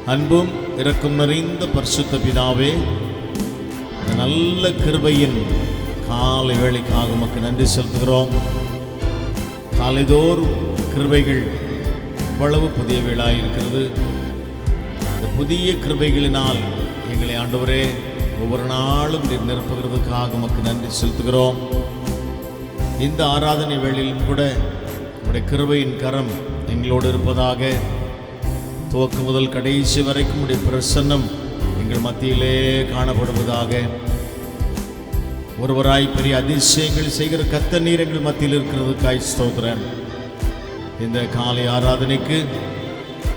அன்பும் இரக்கம் நிறைந்த பரிசுத்த பிதாவே, நல்ல கிருபையின் காலை வேளைக்காக உமக்கு நன்றி செலுத்துகிறோம். காலைதோறும் கிருபைகள் இவ்வளவு புதியவைகளாக இருக்கிறது. இந்த புதிய கிருபைகளினால் எங்களை ஆண்டவரே ஒவ்வொரு நாளும் நீர் நிரப்புகிறதுக்காக உமக்கு நன்றி செலுத்துகிறோம். இந்த ஆராதனை வேளையிலும் கூட உடைய கிருபையின் கரம் எங்களோடு இருப்பதாக. துவக்கம் முதல் கடைசி வரைக்கும் உடைய பிரசன்னம் எங்கள் மத்தியிலே காணப்படுவதாக. ஒருவராய் பெரிய அதிசயங்கள் செய்கிற கர்த்தர் நீர் எங்கள் மத்தியில் இருக்கிறதுக்காய் ஸ்தோத்திரம். இந்த காலை ஆராதனைக்கு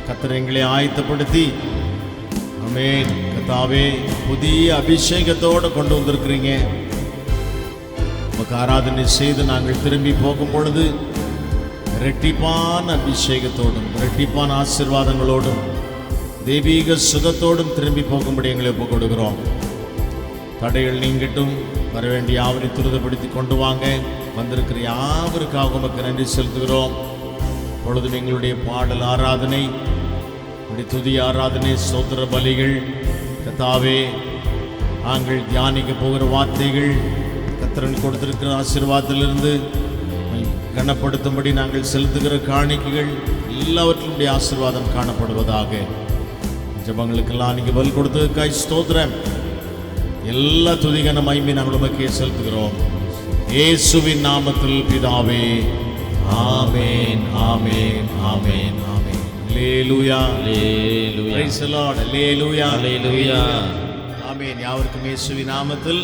கர்த்தர் எங்களை ஆயத்தப்படுத்தி ஆமென் கர்த்தாவே புதிய அபிஷேகத்தோடு கொண்டு வந்திருக்கிறீங்க. உமக்கு ஆராதனை செய்து நாங்கள் திரும்பி போகும் பொழுது இரட்டிப்பான அபிஷேகத்தோடும் இரட்டிப்பான ஆசீர்வாதங்களோடும் தெய்வீக சுகத்தோடும் திரும்பி போகும்படி எங்களை ஒப்புக் கொடுக்கிறோம். தடைகள் நீங்கட்டும், வர வேண்டிய யாவரை துரிதப்படுத்தி கொண்டு வாங்க. வந்திருக்கிற யாவருக்காக உமக்கு நன்றி செலுத்துகிறோம். பொழுதும் எங்களுடைய பாடல் ஆராதனை, உடைய துதி ஆராதனை, ஸ்தோத்திர பலிகள் கர்த்தாவே, நாங்கள் தியானிக்க போகிற வார்த்தைகள், கர்த்தர் கொடுத்திருக்கிற ஆசீர்வாதத்திலிருந்து கனப்படுத்தும்படி நாங்கள் செலுத்துகிற காணிக்கைகள் எல்லாவற்றினுடைய ஆசீர்வாதம் காணப்படுவதாக. ஜெபங்களுக்கெல்லாம் நீங்கள் பதில் கொடுத்ததுக்காய் ஸ்தோத்திரம். எல்லா துதிகன மகிமை நாங்கள் உமக்கே செலுத்துகிறோம். இயேசுவின் நாமத்தில் பிதாவே, ஆமென், ஆமென், ஆமென், ஆமென். அல்லேலூயா, அல்லேலூயா, பிரைஸ் தி லார்ட், அல்லேலூயா, அல்லேலூயா, ஆமென். யாவருக்கும் இயேசுவின் நாமத்தில்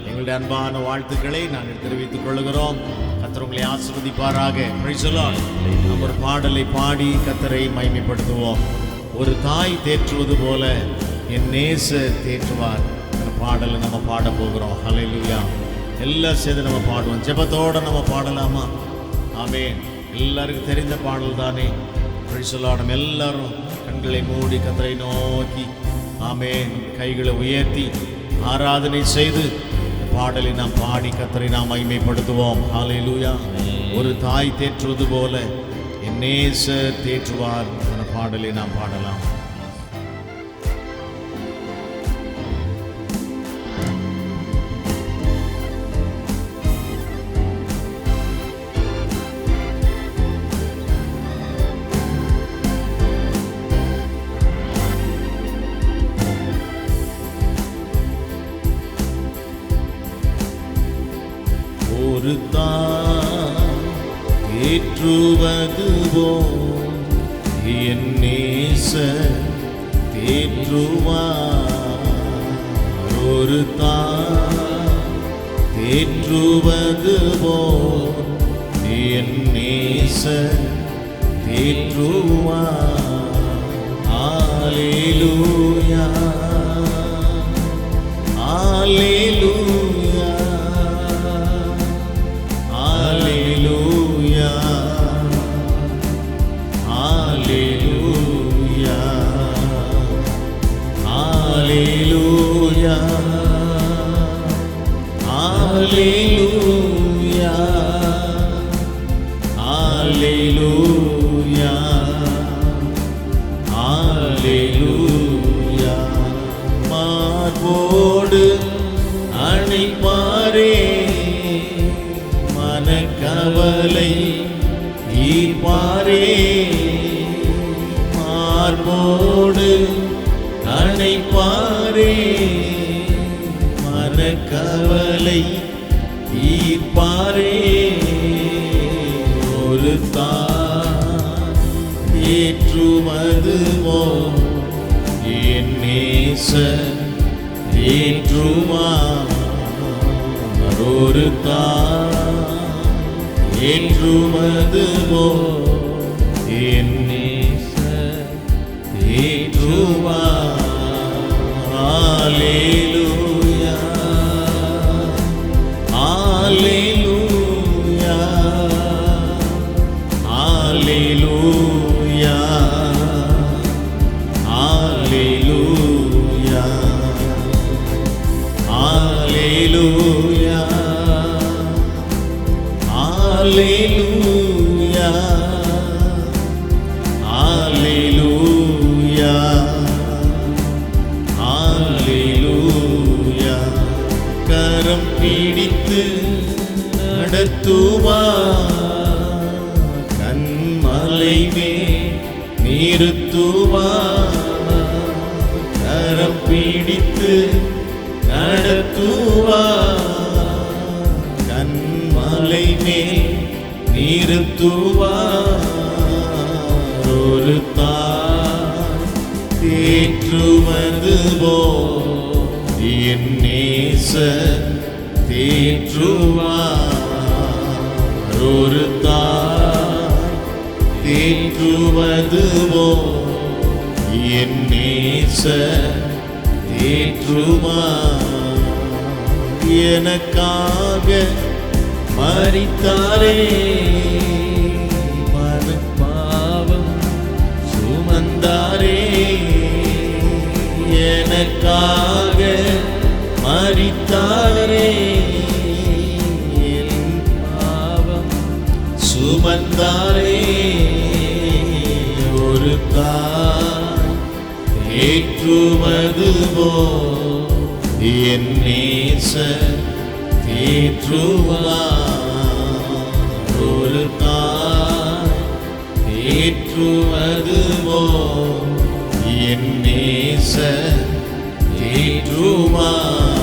எங்களுடைய அன்பான வாழ்த்துக்களை நாங்கள் தெரிவித்துக் கொள்கிறோம். கர்த்தர் உங்களை ஆசீர்வதிப்பாராக. Price the Lord. நாம் ஒரு பாடலை பாடி கர்த்தரை மகிமைப்படுத்துவோம். ஒரு தாய் தேற்றுவது போல என் நேசர் தேற்றுவார். அந்த பாடலை நம்ம பாட போகிறோம். ஹல்லேலூயா. எல்லாம் சேர்ந்து நம்ம பாடுவோம். ஜெபத்தோடு நம்ம பாடலாமா? ஆமென். எல்லாருக்கும் தெரிந்த பாடல் தானே. Price the Lord. நம்ம எல்லாரும் கண்களை மூடி கர்த்தரை நோக்கி ஆமென் கைகளை உயர்த்தி ஆராதனை செய்து பாடலை நாம் பாடி கர்த்தரை நாம் மகிமைப்படுத்துவோம். ஹல்லேலூயா. ஒரு தாய் தேற்றுவது போல என் நேசர் தேற்றுவார். அந்த பாடலை நாம் பாடலாம். ஒரு தாய் தேற்றுவது போல் என் நேசர் தேற்றுவார். ஒரு தாய் தேற்றுவது போல் என் நேசர் தேற்றுவார். அல்லேலூயா, அல்லேலூயா, Hallelujah, Hallelujah, Hallelujah, Hallelujah, Hallelujah, Hallelujah. மார்போடு அணைப்பாரே, கவலை ஈர்ப்பாரே. மார்போடு அணைப்பாரே, மனக்கவலை ஈர்ப்பாரே. ஒரு தாய் ஏற்றுவது போல் என் நேசர் ஏற்றுவார். ஒரு தாய் ஏற்றுவது போல் என் நேசர் ஏற்றுவார். அல்லேலூயா, அல்லேலூயா, அல்லேலூயா, அல்லேலூயா, அல்லேலூயா, அல்லேலூயா, அல்லேலூயா, நடத்துவார், கன்மலை மேல் நிறுத்துவார், கரம் பிடித்து நடத்துவார், கன்மலை மேல் நிறுத்துவார். ஒரு தாய் தேற்றுவது போல் என் நேசர் தேற்றுவார். ஒரு தாய் தேற்றுவது போல் என் நேசர் தேற்றுவார். எனக்காக மரித்தாரே, மனப்பாவம் சுமந்தாரே, எனக்காக மரித்தாரே, என் பாவம் சுமந்தாரே. ஒரு தாய் ஏற்றுவது போல் என் நேசர் தேற்றுவார். ஒரு தாய் தேற்றுவது போல் என் நேசர் தேற்றுவார்.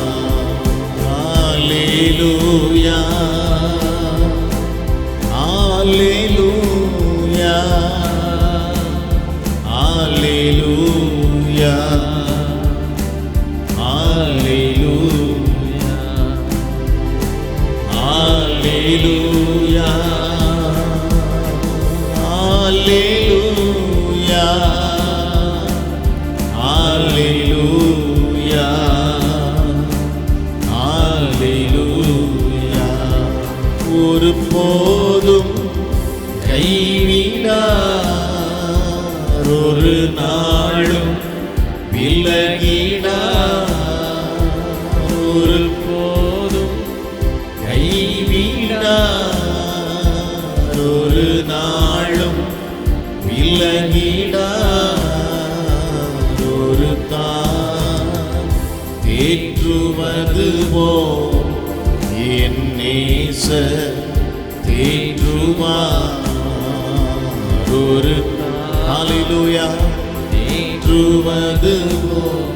அல்லேலூயா, அல்லேலூயா, அல்லேலூயா, அல்லேலூயா, அல்லேலூயா, அல்லேலூயா, அல்லேலூயா, அல்லேலூயா. ஒரு போதும் கைவிடார், ஒரு நாளும் விலகிடார், ஒரு போதும் கைவிடார், ஒரு நாளும் விலகிடார். ஒரு தாய் தேற்றுவது போல் என் நேசர் தேற்றுவார். ஒரு ஹல்லேலூயா தேற்றுவது போல்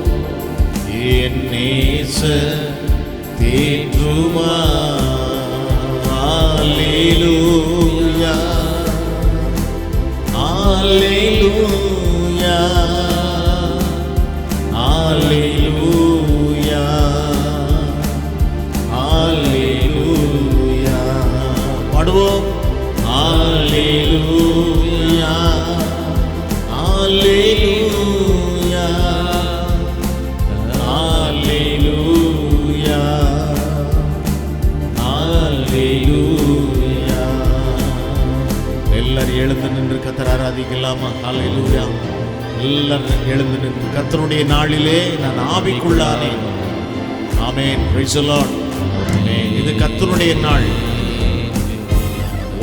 என் நேசர் தேற்றுவார். அல்லேலூயா, அல்லேலூயா, அல்லேலூயா, அல்லேலூயா. பாடுவோம். அல்லேலூயா, அல்லேலூயா, அல்லேலூயா, அல்லேலூயா. எல்லாரும் எழுந்து நின்று கர்த்தரை ஆராதிக்கலாமா? அல்லேலூயா. எல்லாரும் எழுந்து நின்று கர்த்தருடைய நாளிலே நான் ஆவிக்குள்ளானேன். ஆமென். Price the Lord. ஆமென். இது கர்த்தருடைய நாள்,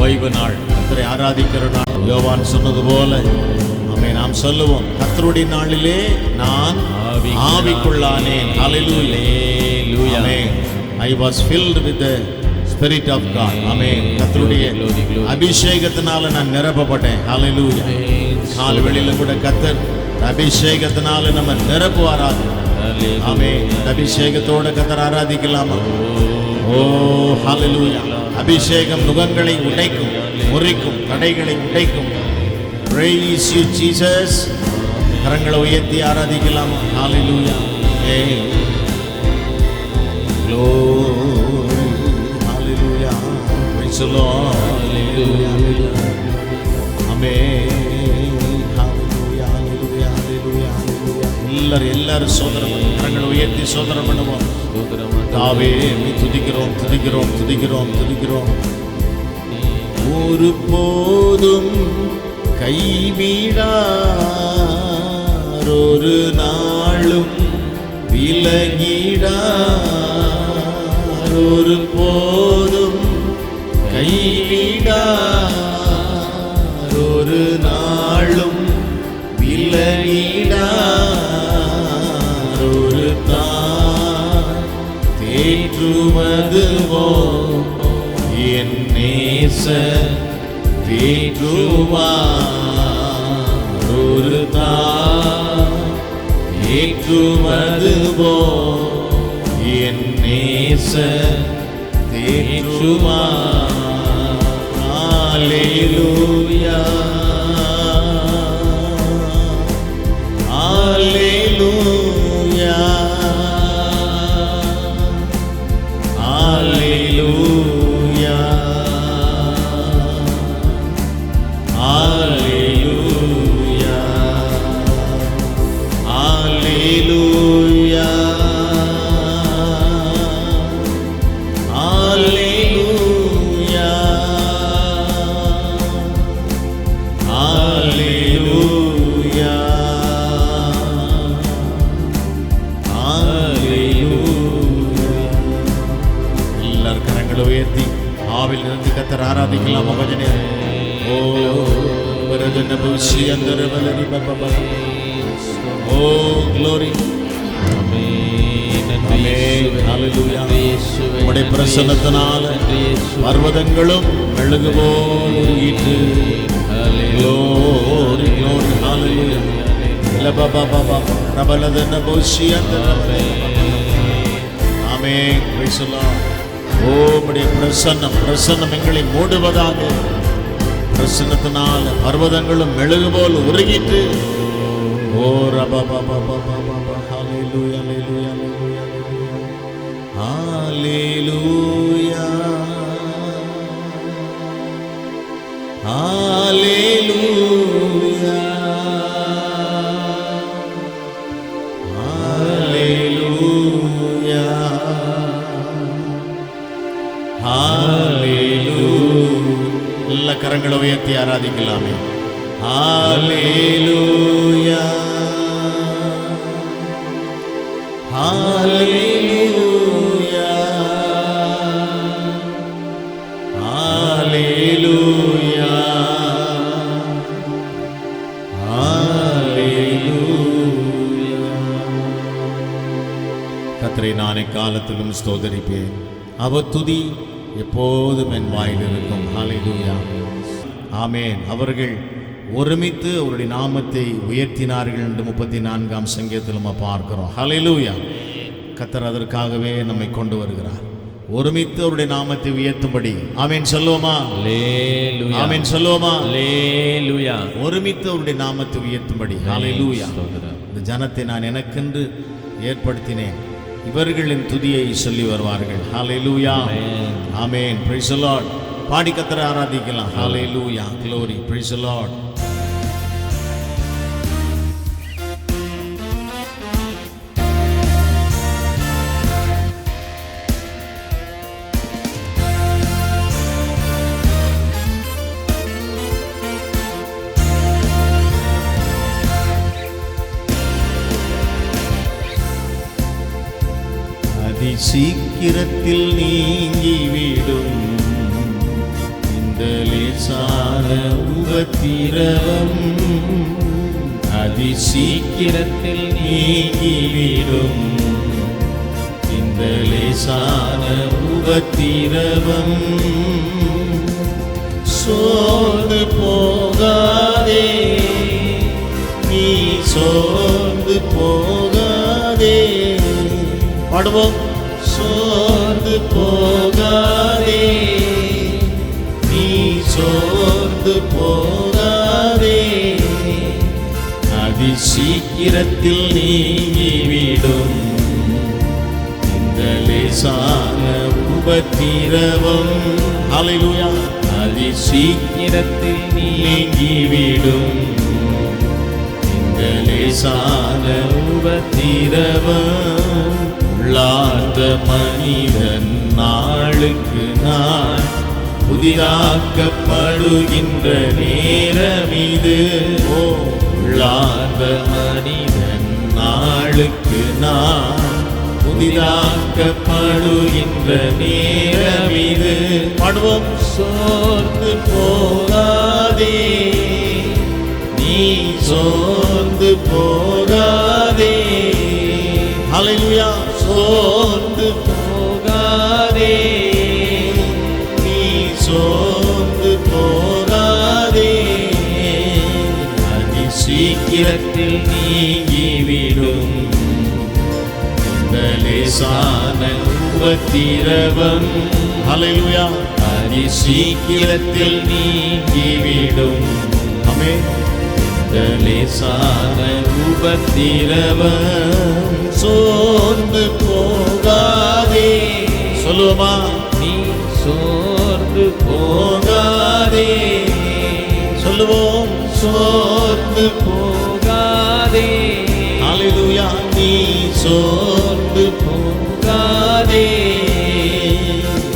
ஓய்வு நாள், கர்த்தரை ஆராதிக்கிற நாள். யோவான் சொன்னது போல ஆமென் நாம் சொல்லுவோம், கர்த்தருடைய நாளிலே நான் ஆவிக்குள்ளானேன். ஹல்லேலூயா. ஆமென். I was filled with the Spirit of God. ஆமென். கர்த்தருடைய அபிஷேகத்தினால நான் நிரப்பப்பட்டேன். ஹல்லேலூயா. கால்வெளியில கூட கர்த்தர் அபிஷேகத்தினால நம்ம நிரப்புவாராக. ஆமென். அபிஷேகத்தோட கர்த்தரை ஆராதிக்கலாமா? ஓ ஹல்லேலூயா. அபிஷேகம் நுகங்களை உடைக்கும், முறிக்கும், தடைகளை உடைக்கும். Praise you Jesus. கரங்களை உயர்த்தி ஆராதிக்கலாமா? ஹல்லேலூயா. Glory. Hallelujah. Praise the Lord. Hallelujah. Amen. Hallelujah. Hallelujah. Hallelujah. Hallelujah. எல்லாரும் சோதரம் கரங்களை உயர்த்தி சோதரம் பண்ணுவோம். தாவே துதிக்கிறோம், துதிக்கிறோம், துதிக்கிறோம், துதிக்கிறோம். ஒரு போதும் கைவிடார், ஒரு நாளும் விலகிடார், ஒரு போதும் கைவிடார், ஒரு நாளும் விலகிடார். ஒரு தாய் தேற்றுவது போல் என் நேச தேற்றுவார் ஒரு ஏற்றுவது போ என் நேச தேற்றுவார். அல்லேலூயா அல்லேலூயா அல்லேலூயா அல்லேலூயா அல்லேலூயா அல்லேலூயா அல்லேலூயா அல்லேலூயா. எல்லாரும் கரங்களை உயர்த்தி ஆவில் இருந்து கர்த்தரை ஆராதிக்கலாம். பஜனை ஓ பிரஜன புஷி அந்தர வலரி பபப ஓ glory உம்முடைய பிரசன்னத்தினால பர்வதங்களும் மெழுகு போல் உருகிட்டு. Glory, glory, hallelujah. Amen. Praise the Lord. ஓ உம்முடைய பிரசன்னம் எங்களை மூடுவதாக. பிரசன்னத்தினால பர்வதங்களும் மெழுகு போல் உருகிட்டு. ஓ ரபா பாபா பாபா பாபா ஹalleluya hallelujah hallelujah hallelujah hallelujah hallelujah. எல்லா கரங்களை உயர்த்தி ஆராதிக்கலாமே. Hallelujah Hallelujah Hallelujah Hallelujah. கர்த்தரை நான் எக்காலத்திலும் ஸ்தோத்தரிப்பேன். அவர் துதி எப்போதும் என் வாயில் இருக்கும். ஹல்லேலூயா ஆமென். அவர்கள் ஒருமித்து அவருடைய நாமத்தை உயர்த்தினார்கள் என்று 34ஆம் சங்கீதத்தில் நம்ம பார்க்கிறோம். ஹல்லேலூயா. கர்த்தர் அதற்காகவே நம்மை கொண்டு வருகிறார். ஒருமித்து அவருடைய நாமத்தை உயர்த்தும்படி. ஆமென் சொல்லுவோமா? ஹல்லேலூயா. ஆமென் சொல்லுவோமா? ஹல்லேலூயா. ஒருமித்து அவருடைய நாமத்தை உயர்த்தும்படி. ஹல்லேலூயா. இந்த ஜனத்தை நான் எனக்கென்று ஏற்படுத்தினேன், இவர்களின் துதியை சொல்லி வருவார்கள். ஹல்லேலூயா ஆமென். Price the Lord. பாடி கர்த்தரை ஆராதிக்கலாம். ஹல்லேலூயா glory praise the Lord. சீக்கிரத்தில் நீங்கிவிடும் இந்த லேசான உபத்திரவம். அதிசீக்கிரத்தில் நீங்கிவிடும் இந்த லேசான உபத்திரவம். சோர்ந்து போகாதே நீ, சோர்ந்து போகாதே. பாடுவோம். சோர்ந்து போகாதே நீ, சோர்ந்து போகாதே. அதிசீக்கிரத்தில் நீங்கிவிடும் இந்த லேசான உபத்திரவம். ஹல்லேலூயா. அதிசீக்கிரத்தில் நீங்கிவிடும் இந்த லேசான உபத்திரவம். உள்ளார்ந்த மனிதன் நாளுக்கு நாள் புதிதாக்கப்படுகின்ற நேரம் இது. உள்ளார்ந்த மனிதன் நாளுக்கு நாள் புதிதாக்கப்படுகின்ற நேரம் இது. பாடுவோம். சோர்ந்து போகாதே நீ, சோர்ந்து போகாதே. ஹல்லேலூயா. சோர்ந்து போகாதே நீ, சீக்கிரத்தில் நீங்கிவிடும் இந்த லேசான உபத்திரவம். ஹல்லேலூயா. அதி சீக்கிரத்தில் நீங்கிவிடும் ஆமென். இந்த லேசான உபத்திரவம். சோர்ந்து போகாதே. சொல்லுவோமா? நீ சோர்ந்து போகாதே. சொல்லுவோம். சோர்ந்து போகாதே. ஹல்லேலூயா. நீ சோர்ந்து போகாதே.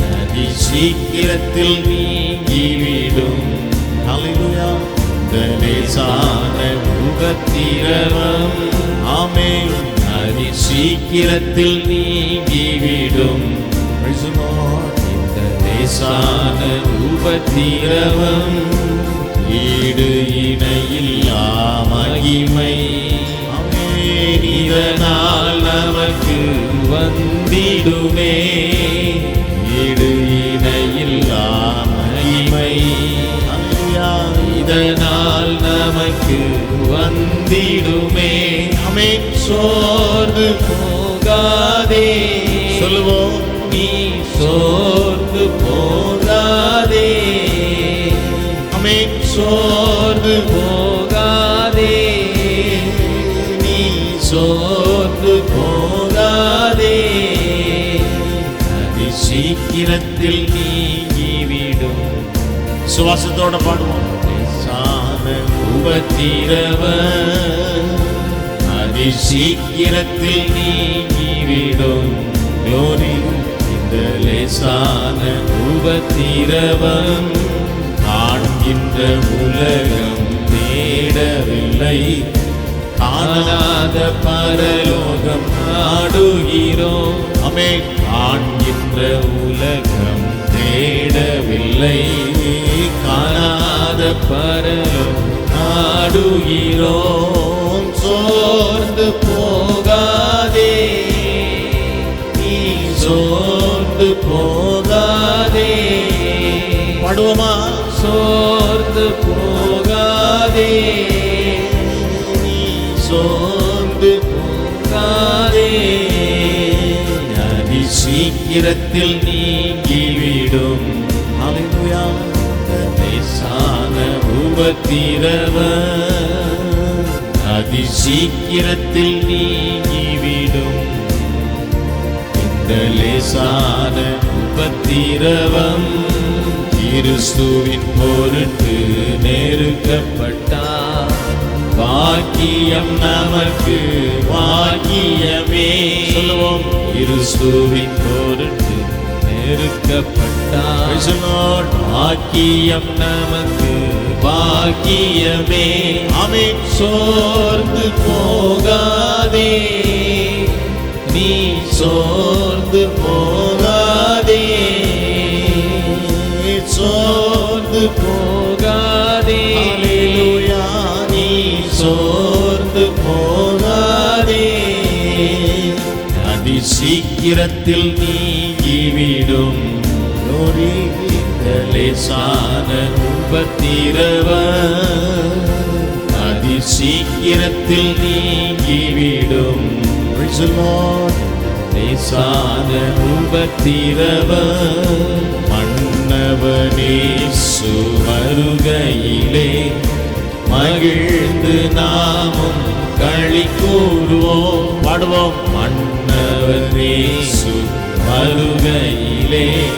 அதி சீக்கிரத்தில் நீங்கிவிடும் ஹல்லேலூயா. இந்த லேசான உபத்திரவம். ஆமென். அதி சீக்கிரத்தில் நீங்கிவிடும் Praise the Lord. இந்த லேசான உபத்திரவம். ஈடு இணையில்லா மகிமை ஆமென். இதனால் நமக்கு வந்திடுமே. ஈடு இணையில்லா மகிமை ஹல்லேலூயா. இதனால் நமக்கு வந்திடுமே. ஆமென். சோர்ந்து போகாதே. சொல்லுவோம். நீ சோர்ந்து போகாதே. ஆமென். சோர்ந்து போகாதே. நீ சோர்ந்து போகாதே. அதி சீக்கிரத்தில் நீங்கிவிடும் சுவாசத்தோட பாடுவோம். லேசான உபத்திரவம். அதி சீக்கிரத்தில் நீங்கிவிடும் Glory. இந்த லேசான உபத்திரவம். காண்கின்ற உலகம் தேடவில்லை. காணாத பரலோகம் நாடுகிறோம். ஆமென். காண்கின்ற உலகம் தேடவில்லை. காணாத பரலோகம் நாடுகிறோம். சோர்ந்து போகாதே. நீ சோர்ந்து போகாதே. பாடுவோமா? சோர்ந்து போகாதே. நீ சோர்ந்து போகாதே. அதி சீக்கிரத்தில் நீங்கிவிடும் ஹல்லேலூயா. லேசான உபத்திரவம். அதி சீக்கிரத்தில் நீங்கிவிடும் இந்த லேசான உபத்திரவம். கிறிஸ்துவின் பொருட்டு நெருக்கப்பட்டார். பாக்கியம் நமக்கு பாக்கியமே. சொல்லுவோம். கிறிஸ்துவின் பொருட்டு நெருக்கப்பட்டார். Praise the Lord. பாக்கியம் நமக்கு பாக்கியமே. ஆமென். சோர்ந்து போகாதே. நீ சோர்ந்து போகாதே. சோர்ந்து போகாதே. ஹல்லேலூயா. நீ சோர்ந்து போகாதே. அதி சீக்கிரத்தில் நீங்கிவிடும் Glory. இந்த லேசான உபத்திரவம். அதி சீக்கிரத்தில் நீங்கிவிடும் Praise the Lord. லேசான உபத்திரவம். மன்னவனேசு வருகையிலே மகிழ்ந்து நாமும் களி கூறுவோம். பாடுவோம். மன்னவனேசு வருகையிலே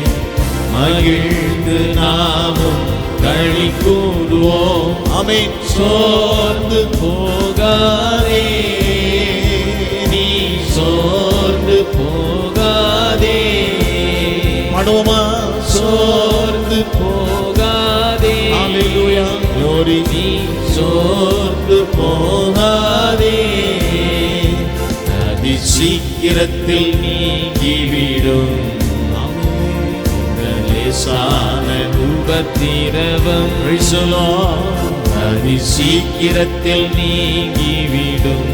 மகிழ்ந்து நாமும் களி கூறுவோம். ஆமென். சோர்ந்து போகாதே. நீ சோர்ந்து போகாதே. பாடுவோமா? சோர்ந்து போகாதே. ஹல்லேலூயா. Glory. நீ சோர்ந்து போகாதே. அதி சீக்கிரத்தில் நீங்கிவிடும் இந்த லேசான உபத்திரவம். Praise the Lord. அதி சீக்கிரத்தில் நீங்கிவிடும்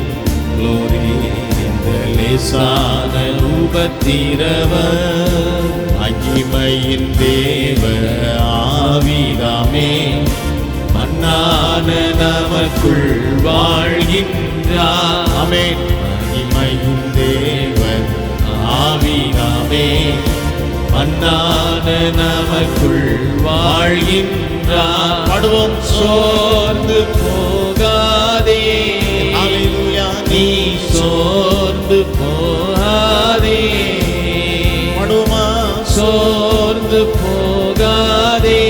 Glory. இந்த லேசான உபத்திரவம். மகிமையின் தேவ ஆவிதாமே மன்னான நம நமக்குள் வாழ்கின்றார். ஆமென். மகிமையின் தேவன் ஆவியாமே மன்னான நமக்குள் வாழ்கின்றார். பாடுவோம். சோர்ந்து போகாதே, ஹalleluya. நீ சோர்ந்து போகாதே, பாடுவோமா. சோர்ந்து போகாதே,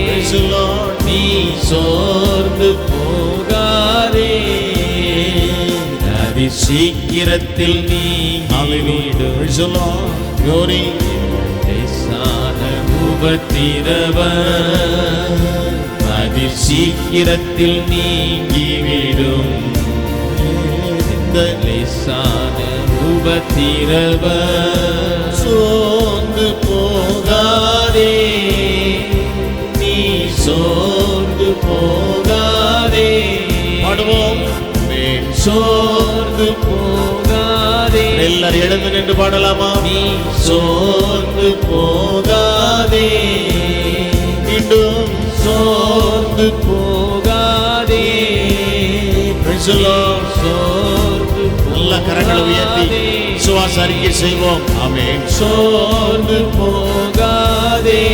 Praise the Lord. நீ சோர்ந்து போகாதே, அதி சீக்கிரத்தில் நீங்கிவிடும். Praise the Lord. Glory. லேசான உபத்திரவம் அதி சீக்கிரத்தில் நீங்கிவிடும். இந்த லேசான உபத்திரவம் சோர்ந்து போகாதே, நீ சோர்ந்து போகாதே, பாடுவோம். ஆமென். சோர்ந்து போகாதே, எல்லாரும் எழுந்து நின்று பாடலாமா. நீ சோர்ந்து போகாதே, மீண்டும் சோர்ந்து போகாதே, Praise the Lord. சோர்ந்து நல்ல கரங்களை உயர்த்தி போகாதே, விசுவாச அறிக்கை செய்வோம். ஆமென். சோர்ந்து போகாதே,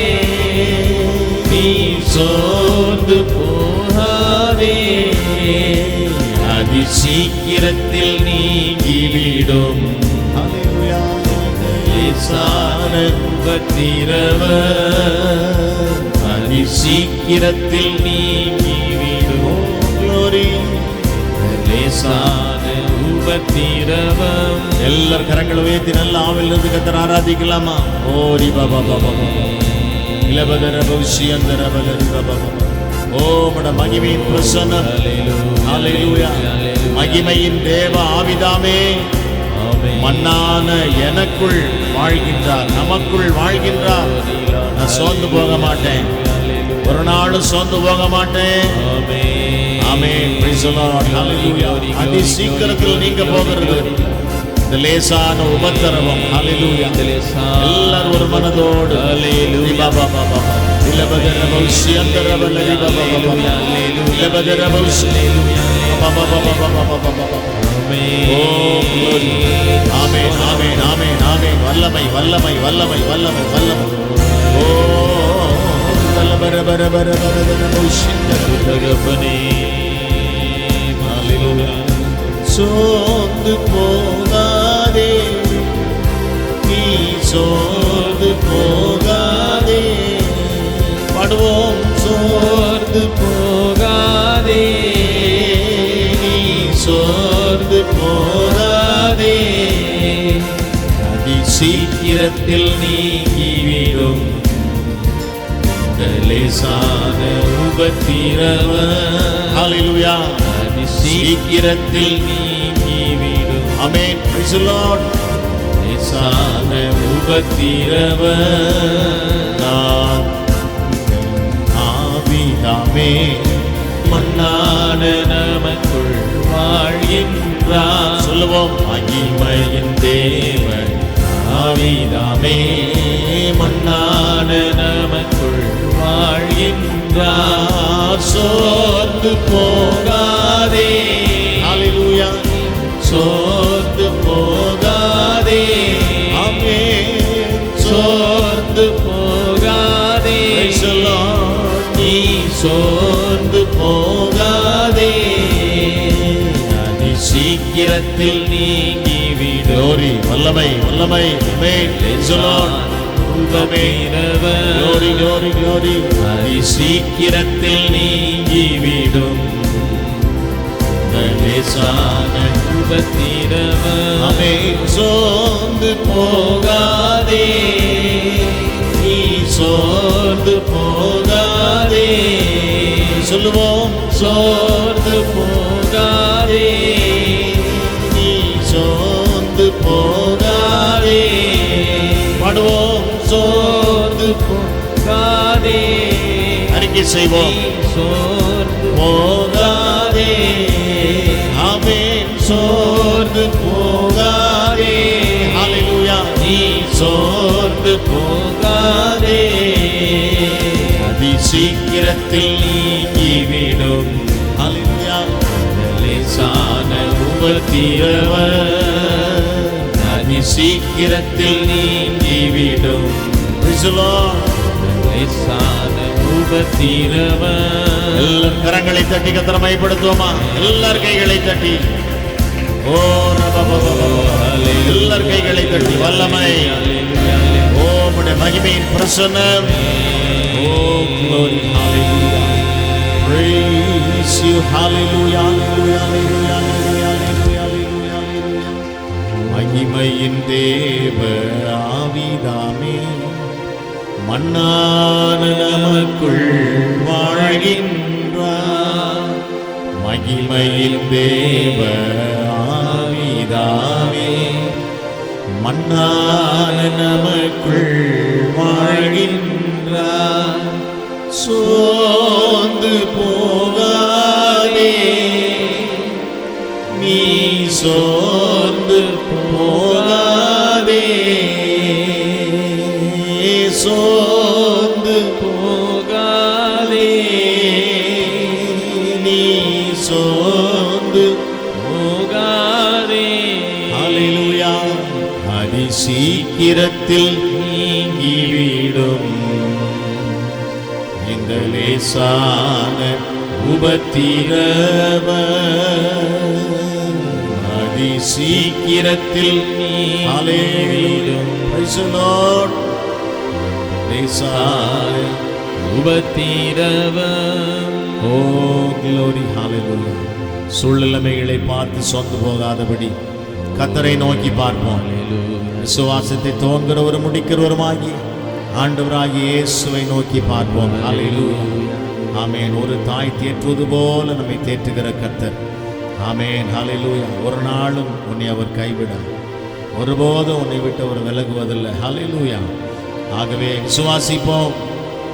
நீ சோர்ந்து போகாதே, அதி சீக்கிரத்தில் நீங்கிவிடும். ஹalleluya. லேசான உபத்திரவம் அதி சீக்கிரத்தில் நீங்கிவிடும். Glory. லேசான உபத்திரவம் எல்லாரும் கரங்களை உயர்த்தி நல்ல ஆவிலிருந்து கர்த்தரை ஆராதிக்கலாமா. ஓரி பாபா பாபா இலபதர பௌஷியந்தர பலரி பாபா. ஓ மட மகிமையின் பிரசன்னம். ஹalleluya. மகிமையின் தேவ ஆவிதாமே மன்னான எனக்குள் வாழ்கின்றார், நமக்குள் வாழ்கின்றார். நான் சோர்ந்து போக மாட்டேன், ஒரு நாளும் சோர்ந்து போக மாட்டேன். ஆமென். Praise the Lord. Hallelujah. அதி சீக்கிரத்தில் நீங்க போகிறது இந்த லேசான உபத்திரவம். Hallelujah. எல்லாரும் ஒரு மனதோடு பாபா பாபா இலபதர பௌஷியந்தர பலரி பாபா பாபா இலபதர பௌஷி பாபா பாபா பாபா பாபா. ஓ glory. ஆமென் ஆமென் ஆமென் ஆமென். வல்லமை வல்லமை வல்லமை வல்லமை வல்லமை. ஓ வல்லபர பர பர பர பர பௌஷியந்தர தகப்பனே, ஹalleluya. சோர்ந்து போகாதே, நீ சோர்ந்து போகாதே. பாடுவோம். சோர்ந்து போகாதே, நீ சோர்ந்து போகாதே. அதி சீக்கிரத்தில் நீங்கிவிடும். இந்த லேசான உபத்திரவம் ஹalleluya. அதி சீக்கிரத்தில் நீங்கிவிடும். ஆமென். Praise the Lord. லேசான உபத்திரவம் நான் ஆவிதாமே மன்னான நமக்குள் வாழ்கின்றார். சொல்லுவோம். மகிமையின் தேவன் ஆவிதாமே மன்னான நமக்குள் வாழ்கின்றார். சோர்ந்து போகாதே, ஹalleluya. சோர்ந்து போகாதே, ஆமென். சோர்ந்து போகாதே, Praise the Lord. நீ சோர்ந்து போகாதே, அதி சீக்கிரத்தில் நீங்கிவிடும். Glory. வல்லமை வல்லமை. ஆமென். Praise the Lord. Glory glory glory. அதி சீக்கிரத்தில் நீங்கிவிடும். லேசான உபத்திரவம் ஆமென். சோர்ந்து போகாதே, நீ சோர்ந்து போகாதே. சொல்லுவோம். சோர்ந்து போகாதே, நீ சோர்ந்து போகாதே. பாடுவோம். சோர்ந்து போகாதே, அறிக்கை செய்வோம். நீ சோர்ந்து போகாதே. ஆமென். சோர்ந்து போகாதே. ஹalleluya. நீ சோர்ந்து போகாதே, அதி சீக்கிரத்தில் நீங்கிவிடும். ஹalleluya. லேசான உபத்திரவம் அதி சீக்கிரத்தில் நீங்கிவிடும். Praise the Lord. லேசான உபத்திரவம். எல்லாரும் கரங்களை தட்டி கர்த்தரை மகிமைப்படுத்துவோமா? எல்லார் கைகளை தட்டி ஓ எல்லார் கைகளை தட்டி வல்லமை ஓ உம்முடைய மகிமையின் பிரசன்னம் ஓ glory hallelujah. Praise you hallelujah hallelujah hallelujah hallelujah hallelujah hallelujah. மகிமையின் தேவ ஆவிதாமே மன்னான நமக்குள் வாழ்கின்றார். மகிமையின் தேவ ஆவிதாமே மன்னான நமக்குள் வாழ்கின்றார். சோர்ந்து போகாதே நீ சோர்ந்து போகாதே சோர்ந்து போகாதே நீ சோர்ந்து போகாதே. ஹalleluya. அதி சீக்கிரத்தில் நீங்கிவிடும் இந்த லேசான உபத்திரவம் அதி சீக்கிரத்தில் நீங்கிவிடும். Praise the Lord. லேசான உபத்திரவம். ஓ glory hallelujah. சூழ்நிலைமைகளை பார்த்து சொந்து போகாதபடி கர்த்தரை நோக்கி பார்ப்போம். விசுவாசத்தை துவங்குறவரும் முடிக்கிறவருமாகி ஆண்டவராகிய இயேசுவை நோக்கி பார்ப்போம். ஹalleluya. ஆமென். ஒரு தாய் தேற்றுவது போல நம்மை தேற்றுகிற கர்த்தர். ஆமென். ஹalleluya. ஒரு நாளும் உன்னை அவர் கைவிடார். ஒருபோதும் உன்னை விட்டு அவர் விலகுவதில்லை. ஹalleluya. ஆகவே விசுவாசிப்போம்,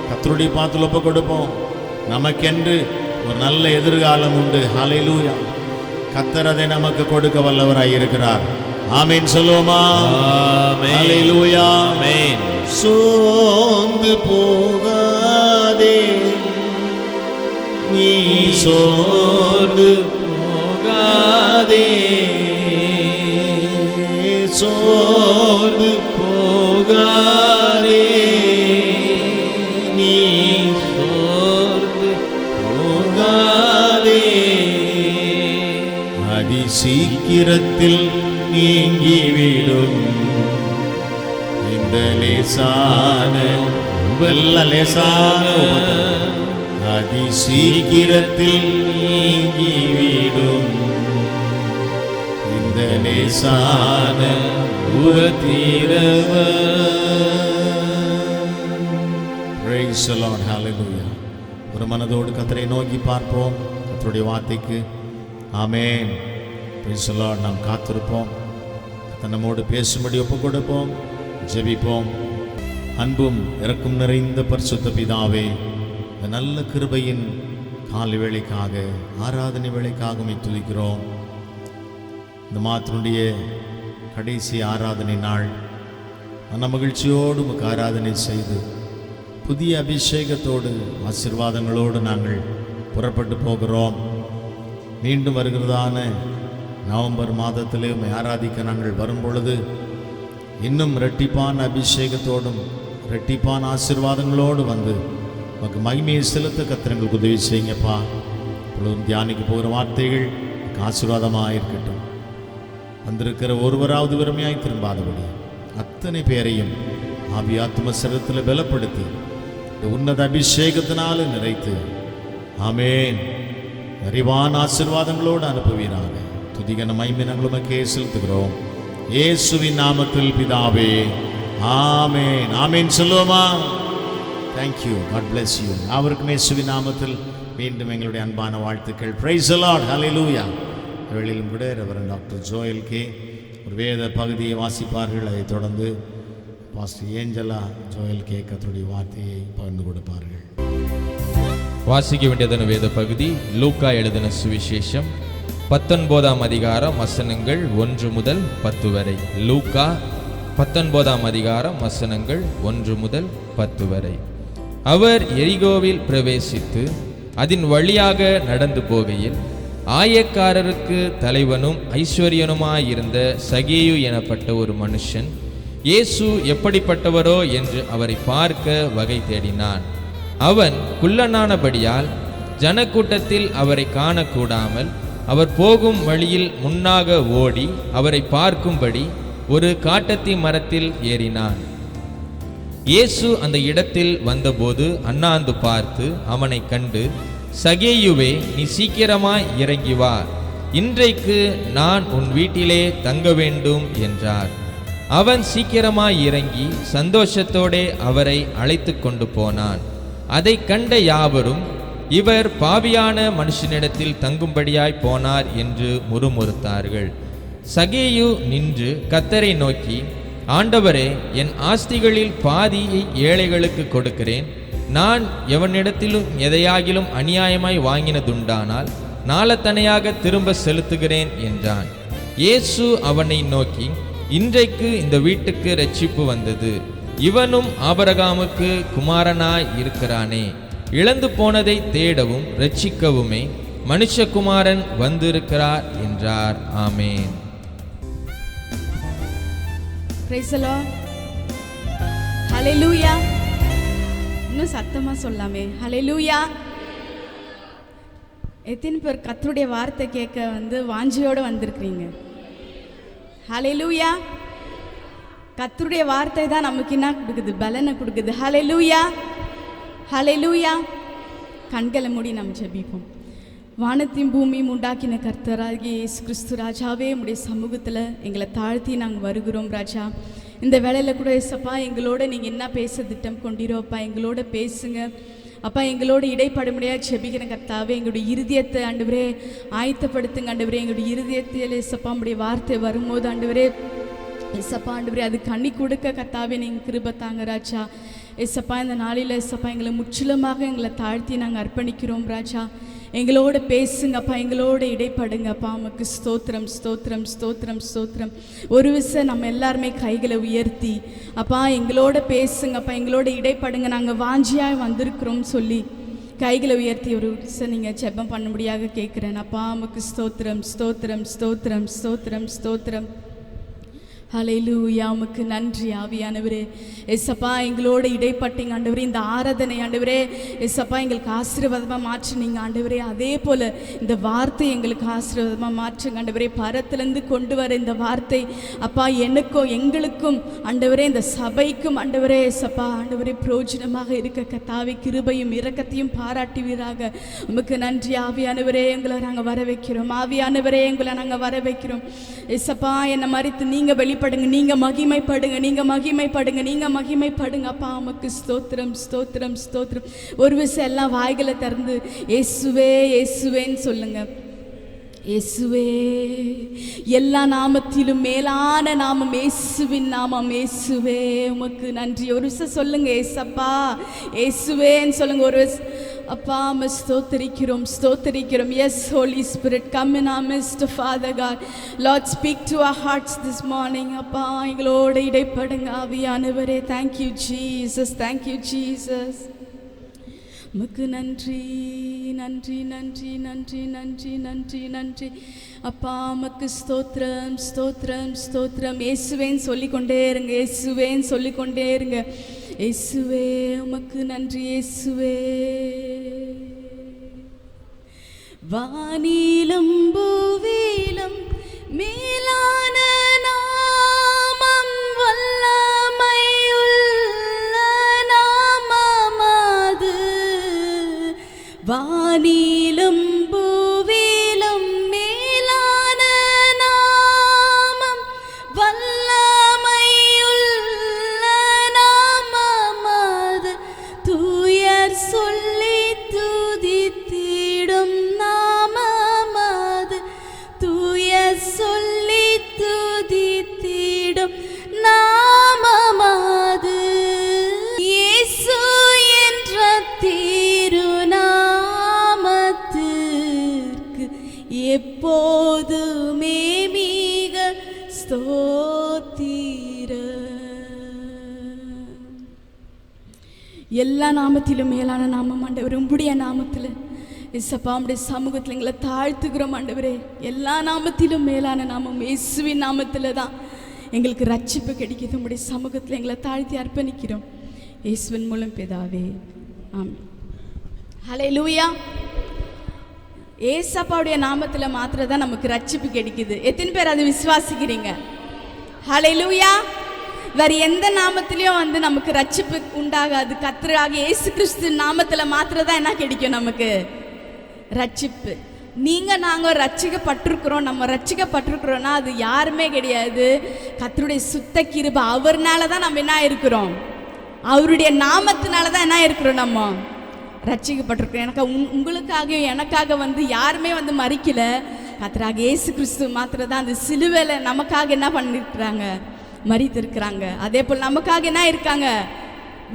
கர்த்தருடைய பாதத்தில் ஒப்பு கொடுப்போம். நமக்கென்று ஒரு நல்ல எதிர்காலம் உண்டு. ஹalleluya. கர்த்தர் அதை நமக்கு கொடுக்க வல்லவராய் இருக்கிறார். ஆமென் சொல்லுவோமா? ஆமென். ஹalleluya. ஆமென். சோர்ந்து போகாதே நீ சோர்ந்து போகாதே சோர்ந்து போகாதே நீ சோர்ந்து போகாதே அதி சீக்கிரத்தில் நீங்கிவிடும் இந்த லேசான வெள்ள லேசான அதி சீக்கிரத்தில் நீங்கிவிடும் இந்த லேசான Praise the Lord. Hallelujah. ஒரு மனதோடு கர்த்தரை நோக்கி பார்ப்போம். கர்த்தருடைய வார்த்தைக்கு ஆமென். Praise the Lord. நாம் காத்திருப்போம். கர்த்தர் நம்மோடு பேசும்படி ஒப்புக் கொடுப்போம். ஜெபிப்போம். அன்பும் இரக்கம் நிறைந்த பரிசுத்த பிதாவே, இந்த நல்ல கிருபையின் காலை வேளைக்காக ஆராதனை வேளைக்காக உம்மை துதிக்கிறோம். இந்த மாதத்தினுடைய கடைசி ஆராதனை நாள் மன மகிழ்ச்சியோடு உமக்கு ஆராதனை செய்து புதிய அபிஷேகத்தோடு ஆசீர்வாதங்களோடு நாங்கள் புறப்பட்டு போகிறோம். மீண்டும் வருகிறதான நவம்பர் மாதத்திலே உம்மை ஆராதிக்க நாங்கள் வரும்பொழுது இன்னும் இரட்டிப்பான அபிஷேகத்தோடும் இரட்டிப்பான ஆசீர்வாதங்களோடு வந்து உமக்கு மகிமையை செலுத்த கர்த்தர் எங்களுக்கு உதவி செய்யுங்கப்பா. இப்பொழுதும் தியானிக்க போகிற வார்த்தைகள் ஆசீர்வாதமாக இருக்கட்டும். வந்திருக்கிற ஒருவராவது வெறுமையாய் திரும்பாதபடி அத்தனை பேரையும் ஆவி ஆத்ம சரீரத்தில் பலப்படுத்தி இந்த உன்னத அபிஷேகத்தினால நிறைத்து ஆமென் நிறைவான ஆசீர்வாதங்களோடு அனுப்புவீராக. துதிகன மகிமை நாங்கள் உமக்கே செலுத்துகிறோம் இயேசுவின் நாமத்தில் பிதாவே. ஆமென். ஆமென் சொல்லுவோமா? தேங்க்யூ. God bless you. அவருக்கும் இயேசுவின் நாமத்தில் மீண்டும் எங்களுடைய அன்பான வாழ்த்துக்கள். Praise the lord. ஹல்லேலூயா. வேளையிலும் கூட ரெவரண்ட் டாக்டர் ஜோயல் கே ஒரு வேத பகுதியை வாசிப்பார்கள். அதைத் தொடர்ந்து பாஸ்டர் ஏஞ்சலா ஜோயல் கே கர்த்தருடைய வார்த்தையை பகிர்ந்து கொடுப்பார்கள். வாசிக்க வேண்டியதன வேத பகுதி லூக்கா எழுதின சுவிசேஷம் 19ஆம் அதிகாரம் வசனங்கள் 1 முதல் 10 வரை. லூக்கா 19ஆம் அதிகாரம் வசனங்கள் 1 முதல் 10 வரை. அவர் எரிகோவில் பிரவேசித்து அதன் வழியாக நடந்து போகையில் ஆயக்காரருக்கு தலைவனும் ஐஸ்வர்யனுமாயிருந்த சகேயு எனப்பட்ட ஒரு மனுஷன் இயேசு எப்படிப்பட்டவரோ என்று அவரை பார்க்க வகை தேடினான். அவன் குள்ளனானபடியால் ஜனக்கூட்டத்தில் அவரை காணக்கூடாமல் அவர் போகும் வழியில் முன்னாக ஓடி அவரை பார்க்கும்படி ஒரு காட்டத்தி மரத்தில் ஏறினான். இயேசு அந்த இடத்தில் வந்தபோது அண்ணாந்து பார்த்து அவனை கண்டு, சகேயுவே, நீ சீக்கிரமாய் இறங்கி வா, இன்றைக்கு நான் உன் வீட்டிலே தங்க வேண்டும் என்றார். அவன் சீக்கிரமாய் இறங்கி சந்தோஷத்தோடே அவரை அழைத்து கொண்டு போனான். அதை கண்ட யாவரும், இவர் பாவியான மனுஷனிடத்தில் தங்கும்படியாய் போனார் என்று முறுமுறுத்தார்கள். சகேயு நின்று கர்த்தரை நோக்கி, ஆண்டவரே, என் ஆஸ்திகளில் பாதியை ஏழைகளுக்கு கொடுக்கிறேன். நான் எவனிடத்திலும் எதையாகிலும் அநியாயமாய் வாங்கினதுண்டானால் நாளத்தனையாக திரும்ப செலுத்துகிறேன் என்றான். இயேசு அவனை நோக்கி, இன்றைக்கு இந்த வீட்டுக்கு இரட்சிப்பு வந்தது, இவனும் ஆபிரகாமுக்கு குமாரனாய் இருக்கிறானே. இழந்து போனதை தேடவும் இரட்சிக்கவுமே மனுஷகுமாரன் வந்திருக்கிறார் என்றார். ஆமென். Praise the Lord. Hallelujah. இன்னும் சத்தமா சொல்லாமே, ஹalleluya. எத்தனை பேர் கர்த்தருடைய வார்த்தை கேட்க வாஞ்சியோட வந்திருக்கிறீங்க? ஹalleluya. கர்த்தருடைய வார்த்தை தான் நமக்கு என்ன கொடுக்குது? பலனை கொடுக்குது. ஹalleluya, ஹalleluya. கண்களை மூடி நம்ம ஜெபிப்போம். வானத்தையும் பூமியும் உண்டாக்கின கர்த்தராகிய இயேசு கிறிஸ்து ராஜாவே, உம்முடைய சமூகத்தில் எங்களை தாழ்த்தி நாங்கள் வருகிறோம் ராஜா. இந்த வேளையில் கூட ஏசப்பா எங்களோட நீங்கள் என்ன பேச திட்டம் கொண்டீரோ அப்பா, எங்களோட பேசுங்க அப்பா. எங்களோட இடைப்படும்படியாக செபிக்கிற கர்த்தாவே, எங்களுடைய இருதயத்தை ஆண்டவரே ஆயத்தப்படுத்துங்க ஆண்டவரே. எங்களுடைய இருதயத்தில் ஏசப்பா உம்முடைய வார்த்தை வரும்போது ஆண்டவரே ஏசப்பா ஆண்டவரே அது கண்ணி கொடுக்க கர்த்தாவே நீங்கள் கிருபை தாங்க ராஜா. ஏசப்பா இந்த நாளில் ஏசப்பா எங்களை முற்றிலுமாக எங்களை தாழ்த்தி நாங்கள் அர்ப்பணிக்கிறோம் ராஜா. எங்களோட பேசுங்கப்பா, எங்களோட இடைப்படுங்கப்பா. உமக்கு ஸ்தோத்திரம், ஸ்தோத்திரம், ஸ்தோத்திரம், ஸ்தோத்திரம். ஒரு விஷயம் நம்ம எல்லாருமே கைகளை உயர்த்தி அப்பா எங்களோட பேசுங்கப்பா, எங்களோட இடைப்படுங்க, நாங்கள் வாஞ்சியாக வந்திருக்கிறோம் சொல்லி கைகளை உயர்த்தி ஒரு விஷயம் நீங்கள் ஜெபம் பண்ணும்படியாக கேட்குறேன் அப்பா. உமக்கு ஸ்தோத்திரம், ஸ்தோத்திரம், ஸ்தோத்திரம், ஸ்தோத்திரம், ஸ்தோத்திரம். ஹல்லேலூயா. உமக்கு நன்றி ஆவியானவரே. எஸ்ஸப்பா எங்களோட இடைப்பட்டீங்க ஆண்டவரே. இந்த ஆராதனை ஆண்டவரே எஸ்ஸப்பா எங்களுக்கு ஆசீர்வாதமாக மாற்றினீங்க ஆண்டவரே. அதே போல் இந்த வார்த்தை எங்களுக்கு ஆசீர்வாதமாக மாற்றுங்க ஆண்டவரே. பரத்திலேருந்து கொண்டு வர இந்த வார்த்தை அப்பா எனக்கும் எங்களுக்கும் ஆண்டவரே இந்த சபைக்கும் ஆண்டவரே எஸ்ஸப்பா ஆண்டவரே பிரயோஜனமாக இருக்க கர்த்தாவே கிருபையும் இரக்கத்தையும் பாராட்டுவீராக. உமக்கு நன்றி ஆவியானவரே. எங்களை நாங்கள் வர வைக்கிறோம் ஆவியானவரே, எங்களை நாங்கள் வர வைக்கிறோம் எஸ்ஸப்பா. என்னை மறித்து நீங்கள் வெளிப்படுங்க, நீங்க மகிமைப்படுங்க, நீங்க மகிமைப்படுங்க, நீங்க மகிமைப்படுங்க அப்பா. உமக்கு ஸ்தோத்திரம், ஸ்தோத்திரம், ஸ்தோத்திரம். ஒரு விஷயம் எல்லாம் வாய்களை திறந்து இயேசுவே இயேசுவேன்னு சொல்லுங்க. இயேசுவே, எல்லா நாமத்திலும் மேலான நாமம் இயேசுவின் நாமம். இயேசுவே உமக்கு நன்றி. ஒரு விஷயம் சொல்லுங்க, ஏசப்பா இயேசுவேன்னு சொல்லுங்க. ஒரு அப்பா நம்ம ஸ்தோத்திரிக்கிறோம், ஸ்தோத்திரிக்கிறோம். Yes Holy Spirit come in our midst, Father God. Lord, speak to our hearts this morning. அப்பா எங்களோட இடைப்படுங்க ஆவியானவரே. Thank you Jesus, thank you Jesus. உமக்கு நன்றி, நன்றி, நன்றி, நன்றி, நன்றி, நன்றி, நன்றி அப்பா. உமக்கு ஸ்தோத்திரம், ஸ்தோத்திரம், ஸ்தோத்திரம். இயேசுவேன்னு சொல்லிக்கொண்டே இருங்க, இயேசுவேன்னு சொல்லிக்கொண்டே இருங்க. இயேசுவே உமக்கு நன்றி. இயேசுவே, வானிலும் பூவிலும் மேலான நாமம், வல்லமையுள்ள நாமமது. வானிலும் பூவிலும் மேலான நாமம், வல்லமையுள்ள நாமமது. தூயர் சொல்லி துதித்திடும் நாமமது. தூயர் சொல்லி துதித்திடும் நாமமது. இயேசு என்ற திருநாமத்திற்கு எப்போதுமே மிக ஸ்தோத்திரம். எல்லா நாமத்திலும் மேலான நாமம் ஆண்டவர். உம்முடைய நாமத்தில் இயேசப்பா உம்முடைய சமூகத்தில் எங்களை தாழ்த்துக்கிறோம் ஆண்டவரே. எல்லா நாமத்திலும் மேலான நாமம் இயேசுவின் நாமத்தில் தான் எங்களுக்கு ரட்சிப்பு கிடைக்குது. உம்முடைய சமூகத்தில் எங்களை தாழ்த்தி அர்ப்பணிக்கிறோம் இயேசுவின் மூலம் பிதாவே, ஆமென். ஹல்லேலூயா. ஏசப்பாவுடைய நாமத்தில் மாத்திரம் தான் நமக்கு ரட்சிப்பு கிடைக்குது. எத்தனை பேர் அதை விசுவாசிக்கிறீங்க? ஹல்லேலூயா. வேறு எந்த நாமத்திலையும் வந்து நமக்கு ரட்சிப்பு உண்டாகாது. கர்த்தராகிய இயேசு கிறிஸ்து நாமத்தில் மாத்திரம் தான் என்ன கிடைக்கும் நமக்கு ரட்சிப்பு. நாங்கள் ரட்சிக்கப்பட்டிருக்கிறோம். நம்ம ரட்சிக்கப்பட்டிருக்கிறோன்னா அது யாருமே கிடையாது, கர்த்தருடைய சுத்த கிருபை. அவர்னால தான் நம்ம என்ன இருக்கிறோம், அவருடைய நாமத்தினால தான் என்ன இருக்கிறோம், நம்ம ரட்சிக்கப்பட்டிருக்கிறோம். உங்களுக்காக எனக்காக வந்து யாருமே வந்து மறிக்கல. கர்த்தராகிய இயேசு கிறிஸ்து மாத்திரம் தான் அந்த சிலுவையில் நமக்காக என்ன பண்ணியிருக்கிறாங்க, மறித்திருக்கிறாங்க. அதே போல் நமக்காக என்ன இருக்காங்க,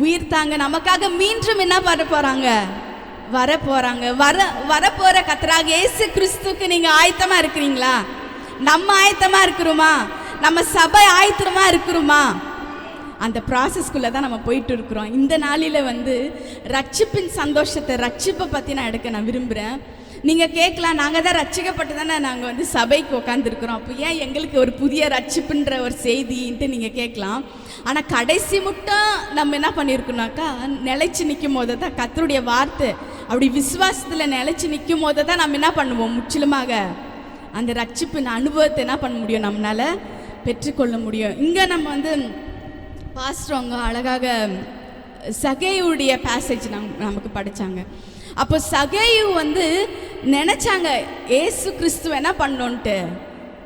உயிர்த்தாங்க. நமக்காக மீண்டும் என்ன பண்ண போகிறாங்க, வரப்போகிறாங்க. வரப்போகிற கர்த்தராகிய இயேசு கிறிஸ்துக்கு நீங்கள் ஆயத்தமாக இருக்கிறீங்களா? நம்ம ஆயத்தமாக இருக்கிறோமா? நம்ம சபை ஆயத்தமாக இருக்கிறோமா? அந்த ப்ராசஸ்குள்ளே தான் நம்ம போயிட்டு இருக்கிறோம். இந்த நாளில் வந்து ரட்சிப்பின் சந்தோஷத்தை, ரட்சிப்பை பற்றி நான் எடுக்க நான் விரும்புகிறேன். நீங்கள் கேட்கலாம், நாங்கள் தான் ரட்சிக்கப்பட்டு தானே நாங்கள் வந்து சபைக்கு உட்காந்துருக்குறோம், அப்போ ஏன் எங்களுக்கு ஒரு புதிய ரட்சிப்புன்ற ஒரு செய்தின்ட்டு நீங்கள் கேட்கலாம். ஆனால் கடைசி மட்டும் நம்ம என்ன பண்ணியிருக்கோம்னாக்கா, நிலைச்சி நிற்கும் போது தான் கர்த்தருடைய வார்த்தை அப்படி விசுவாசத்தில் நிலைச்சி நிற்கும் போது தான் நம்ம என்ன பண்ணுவோம், முற்றிலுமாக அந்த ரட்சிப்பின் அனுபவத்தை என்ன பண்ண முடியும், நம்மளால் பெற்றுக்கொள்ள முடியும். இங்கே நம்ம வந்து பாஸ்டர் அழகாக சகேயுடைய பேசேஜ் நமக்கு படித்தாங்க. அப்போ சகேயு வந்து நினச்சாங்க ஏசு கிறிஸ்துவ என்ன பண்ணோன்ட்டு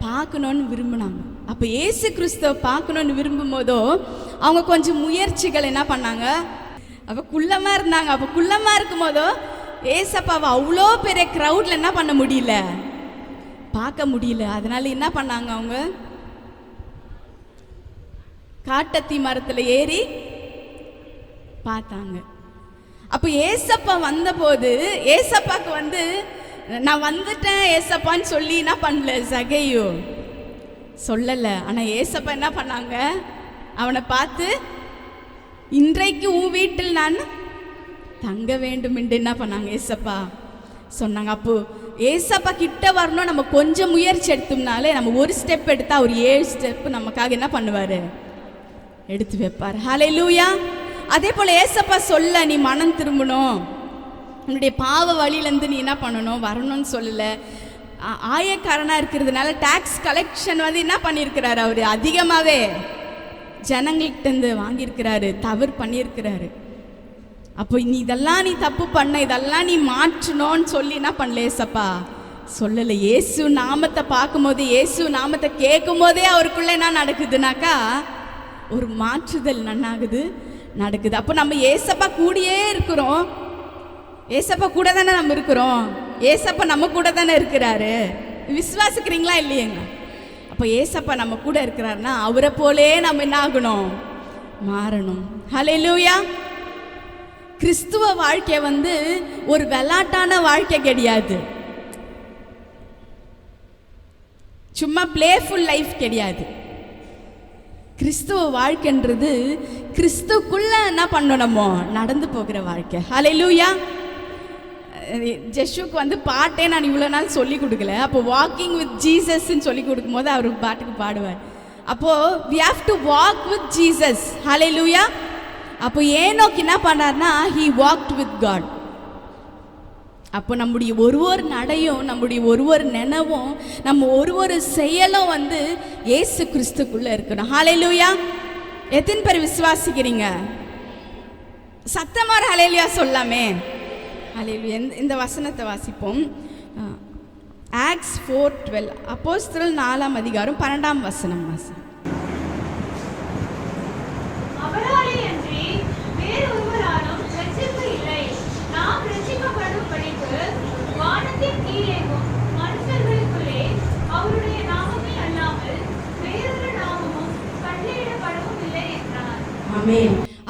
பார்க்கணுன்னு விரும்பினாங்க. அப்போ ஏசு கிறிஸ்துவ பார்க்கணுன்னு விரும்பும் போதோ அவங்க கொஞ்சம் முயற்சிகள் என்ன பண்ணாங்க, அப்போ குள்ளமாக இருந்தாங்க. அப்போ குள்ளமாக இருக்கும் போதோ ஏசப்பாவை அவ்வளோ பெரிய க்ரௌடில் என்ன பண்ண முடியல, பார்க்க முடியல. அதனால என்ன பண்ணாங்க, அவங்க காட்டத்தி மரத்தில் ஏறி பார்த்தாங்க. அப்போ ஏசப்பா வந்தபோது ஏசப்பாக்கு வந்து நான் வந்துட்டேன் ஏசப்பான்னு சொல்லி என்ன பண்ணல, சகேயு சொல்லலை. ஆனால் ஏசப்பா என்ன பண்ணாங்க, அவனை பார்த்து இன்றைக்கு உன் வீட்டில் நான் தங்க வேண்டும் என்று என்ன பண்ணாங்க, ஏசப்பா சொன்னாங்க. அப்போ ஏசப்பா கிட்ட வரணும். நம்ம கொஞ்சம் முயற்சி எடுத்தோம்னாலே, நம்ம ஒரு ஸ்டெப் எடுத்தால் ஒரு 7 ஸ்டெப் நமக்காக என்ன பண்ணுவார், எடுத்து வைப்பார். ஹல்லேலூயா. அதே போல் ஏசப்பா சொல்ல, நீ மனம் திரும்பணும், உன்னுடைய பாவ வழியிலேருந்து நீ என்ன பண்ணணும், வரணும்னு சொல்லலை. ஆயக்காரனாக இருக்கிறதுனால டேக்ஸ் கலெக்ஷன் வந்து என்ன பண்ணியிருக்கிறாரு, அவர் அதிகமாகவே ஜனங்கள்கிட்டருந்து வாங்கியிருக்கிறாரு, தவறு பண்ணியிருக்கிறாரு. அப்போ நீ இதெல்லாம் நீ தப்பு பண்ண, இதெல்லாம் நீ மாற்றணும்னு சொல்லி என்ன பண்ணல, ஏசப்பா சொல்லலை. இயேசு நாமத்தை பார்க்கும்போது, இயேசு நாமத்தை கேட்கும் போதே அவருக்குள்ளே என்ன நடக்குதுனாக்கா, ஒரு மாற்றுதல் நன்னாகுது நடக்குது. அப்போ நம்ம ஏசப்பா கூடயே இருக்கிறோம். ஏசப்பா கூட தானே நம்ம இருக்கிறோம். ஏசப்பா நம்ம கூட தானே இருக்கிறாரு. விசுவாசிக்கிறீங்களா இல்லையங்க? அப்போ ஏசப்பா நம்ம கூட இருக்கிறாருன்னா அவரை போலே நம்ம என்ன ஆகணும், மாறணும். ஹல்லேலூயா. கிறிஸ்துவ வாழ்க்கை வந்து ஒரு விளையாட்டான வாழ்க்கை கிடையாது, சும்மா பிளேஃபுல் லைஃப் கிடையாது. கிறிஸ்துவ வாழ்க்கைன்றது கிறிஸ்துக்குள்ள என்ன பண்ணணுமோ நடந்து போகிற வாழ்க்கை. ஹல்லேலூயா. ஜெஷுக்கு வந்து பாட்டே நான் இவ்வளோ நாள் சொல்லி கொடுக்கல. அப்போ வாக்கிங் வித் ஜீசஸ்ன்னு சொல்லி கொடுக்கும்போது அவர் பாட்டுக்கு பாடுவார். அப்போது we have to walk with Jesus. ஹல்லேலூயா. அப்போ ஏனோக்கு என்ன பண்ணார்னா, ஹீ வாக்ட் வித் காட். அப்போ நம்முடைய ஒரு நடையும், நம்முடைய ஒரு நினைவும், நம்ம ஒரு செயலும் வந்து இயேசு கிறிஸ்துக்குள்ளே இருக்கணும். ஹல்லேலூயா. எத்தனை பேர் விசுவாசிக்கிறீங்க? சத்தமாக ஹல்லேலூயா சொல்லாமே. ஹல்லேலூயா. இந்த வசனத்தை வாசிப்போம். ஆக்ட்ஸ் 4:12, அப்போஸ்தலர் 4ஆம் அதிகாரம் 12ஆம் வசனம் வாசி.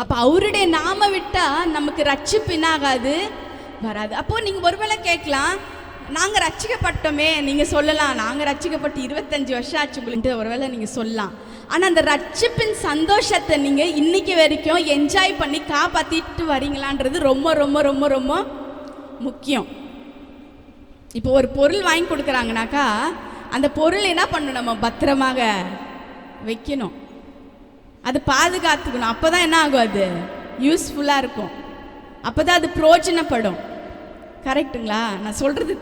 அப்போ அவருடைய நாம விட்டா நமக்கு ரட்சிப்பு என்னாகாது, வராது. அப்போ நீங்கள் ஒருவேளை கேட்கலாம், நாங்கள் ரட்சிக்கப்பட்டோமே, நீங்கள் சொல்லலாம் நாங்கள் ரட்சிக்கப்பட்டு 25 வருஷம் ஆச்சு உங்களுக்கு ஒருவேளை நீங்கள் சொல்லலாம். ஆனால் அந்த ரட்சிப்பின் சந்தோஷத்தை நீங்கள் இன்னைக்கு வரைக்கும் என்ஜாய் பண்ணி காப்பாற்றிட்டு வரீங்களான்றது ரொம்ப ரொம்ப ரொம்ப ரொம்ப முக்கியம். இப்போ ஒரு பொருள் வாங்கி கொடுக்குறாங்கனாக்கா அந்த பொருள் என்ன பண்ணணும், நம்ம பத்திரமாக வைக்கணும், அது பாதுகாத்துக்கணும். அப்போ தான் என்ன ஆகும், அது யூஸ்ஃபுல்லாக இருக்கும், அப்போ தான் அது பிரயோஜனப்படும். கரெக்டுங்களா? நான் சொல்கிறது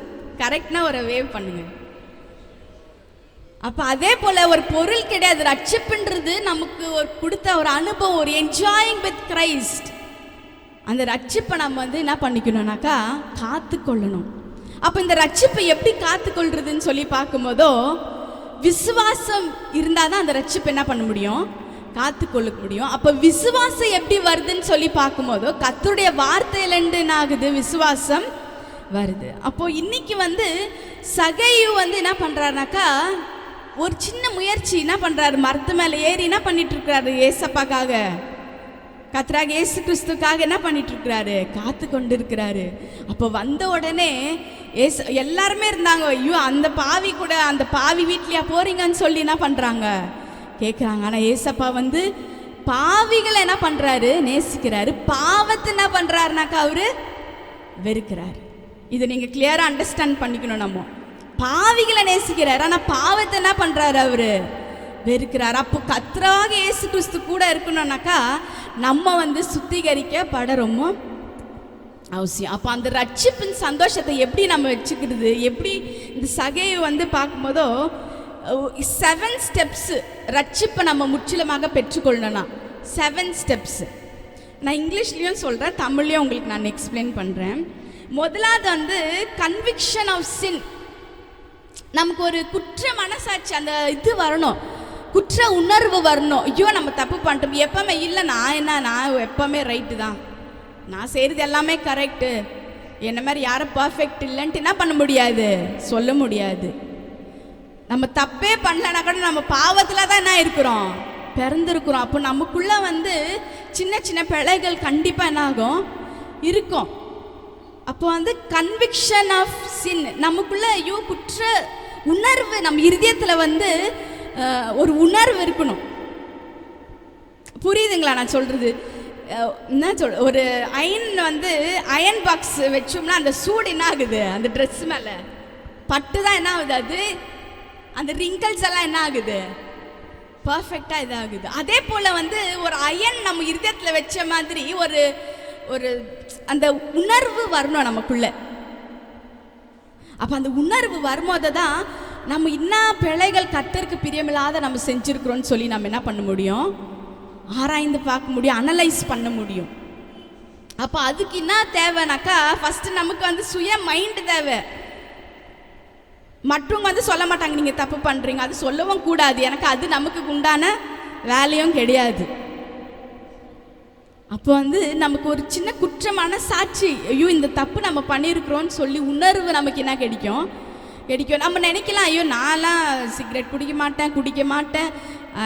கரெக்ட்னா ஒரு வேவ் பண்ணுங்க. அப்போ அதே போல் ஒரு பொருள் கிடையாது, ரட்சிப்புன்றது நமக்கு ஒரு கொடுத்த ஒரு அனுபவம், ஒரு என்ஜாயிங் வித் கிரைஸ்ட். அந்த ரட்சிப்பை நம்ம என்ன பண்ணிக்கணும்னாக்கா காத்து கொள்ளணும். அப்போ இந்த ரட்சிப்பை எப்படி காத்துக்கொள்றதுன்னு சொல்லி பார்க்கும்போதோ, விசுவாசம் இருந்தால் தான் அந்த ரட்சிப்பை என்ன பண்ண முடியும், காத்துக்கொள்ள முடியும். அப்போ விசுவாசம் எப்படி வருதுன்னு சொல்லி பார்க்கும்போதோ, கர்த்தருடைய வார்த்தையிலேருந்து என்ன ஆகுது, விசுவாசம் வருது. அப்போது இன்னைக்கு சகையு என்ன பண்ணுறாருனாக்கா, ஒரு சின்ன முயற்சி என்ன பண்ணுறாரு, மரத்து மேலே ஏறி என்ன பண்ணிட்டு இருக்கிறாரு, ஏசப்பாக்காக, கர்த்தராகிய இயேசு கிறிஸ்துக்காக என்ன பண்ணிட்டு இருக்கிறாரு, காத்து கொண்டு இருக்கிறாரு. அப்போ வந்த உடனே எல்லாருமே இருந்தாங்க, ஐயோ அந்த பாவி கூட, அந்த பாவி வீட்லையா போறீங்கன்னு சொல்லி என்ன பண்ணுறாங்க, கேட்குறாங்க. ஆனால் ஏசப்பா பாவிகளை என்ன பண்ணுறாரு, நேசிக்கிறாரு. பாவத்தை என்ன பண்ணுறாருனாக்கா அவரு வெறுக்கிறாரு. இதை நீங்கள் கிளியராக அண்டர்ஸ்டாண்ட் பண்ணிக்கணும். நம்ம பாவிகளை நேசிக்கிறாரு, ஆனால் பாவத்தை என்ன பண்ணுறாரு, அவரு வெறுக்கிறார். அப்போ கர்த்தராகிய இயேசு கிறிஸ்து கூட இருக்கணும்னாக்கா நம்ம சுத்திகரிக்கப்பட ரொம்ப அவசியம். அப்போ அந்த ரட்சிப்பின் சந்தோஷத்தை எப்படி நம்ம வச்சுக்கிறது, எப்படி இந்த சகையை பார்க்கும்போதோ 7 ஸ்டெப்ஸு ரட்சிப்பை நம்ம முற்றிலுமாக பெற்றுக்கொள்ளணும்னா 7 ஸ்டெப்ஸு. நான் இங்கிலீஷ்லேயும் சொல்கிறேன், தமிழ்லையும் உங்களுக்கு நான் எக்ஸ்பிளைன் பண்ணுறேன். முதலாவது கன்விக்ஷன் ஆஃப் சின். நமக்கு ஒரு குற்ற மனசாட்சி, அந்த இது வரணும், குற்ற உணர்வு வரணும். ஐயோ நம்ம தப்பு பண்ணிட்டோம். எப்பவுமே இல்லை, நான் எப்பவுமே ரைட்டு தான், நான் செய்கிறது எல்லாமே கரெக்டு, என்ன மாதிரி யாரும் பர்ஃபெக்ட் இல்லைன்ட்டு என்ன பண்ண முடியாது, சொல்ல முடியாது. நம்ம தப்பே பண்ணலன்னா கூட நம்ம பாவத்தில் தான் என்ன இருக்கிறோம், பிறந்திருக்கிறோம். அப்போ நமக்குள்ளே சின்ன சின்ன பிழைகள் கண்டிப்பாக என்ன ஆகும், இருக்கும். அப்போ கன்விக்ஷன் ஆஃப் சின், நமக்குள்ள ஐயோ குற்ற உணர்வு, நம்ம இருதயத்தில் ஒரு உணர்வு இருக்கணும். புரியுதுங்களா நான் சொல்கிறது? என்ன ஒரு அயன் பாக்ஸ் வச்சோம்னா அந்த சூடு என்ன ஆகுது, அந்த ட்ரெஸ் மேலே பட்டு தான் என்ன ஆகுது, அது அந்த ரிங்கிள்ஸ் எல்லாம் என்ன ஆகுது, பர்ஃபெக்டாக இதாகுது. அதே போல் ஒரு அயன் நம்ம இருதயத்தில் வச்ச மாதிரி ஒரு ஒரு அந்த உணர்வு வரணும் நமக்குள்ள. அப்போ அந்த உணர்வு வரும்போது தான் நம்ம இன்னும் பிழைகள் கர்த்தருக்கு பிரியமில்லாத நம்ம செஞ்சுருக்கிறோன்னு சொல்லி நம்ம என்ன பண்ண முடியும், ஆராய்ந்து பார்க்க முடியும், அனலைஸ் பண்ண முடியும். அப்போ அதுக்கு என்ன தேவைனாக்கா, ஃபஸ்ட்டு நமக்கு சுய மைண்டு தேவை. மற்றவங்க சொல்ல மாட்டாங்க நீங்கள் தப்பு பண்ணுறீங்க, அது சொல்லவும் கூடாது, எனக்கு அது நமக்கு உண்டான வேலையும் கிடையாது. அப்போ நமக்கு ஒரு சின்ன குற்றமான சாட்சி, ஐயோ இந்த தப்பு நம்ம பண்ணியிருக்கிறோன்னு சொல்லி உணர்வு நமக்கு என்ன கிடைக்கும். நம்ம நினைக்கலாம், ஐயோ நான்லாம் சிகரெட் குடிக்க மாட்டேன்,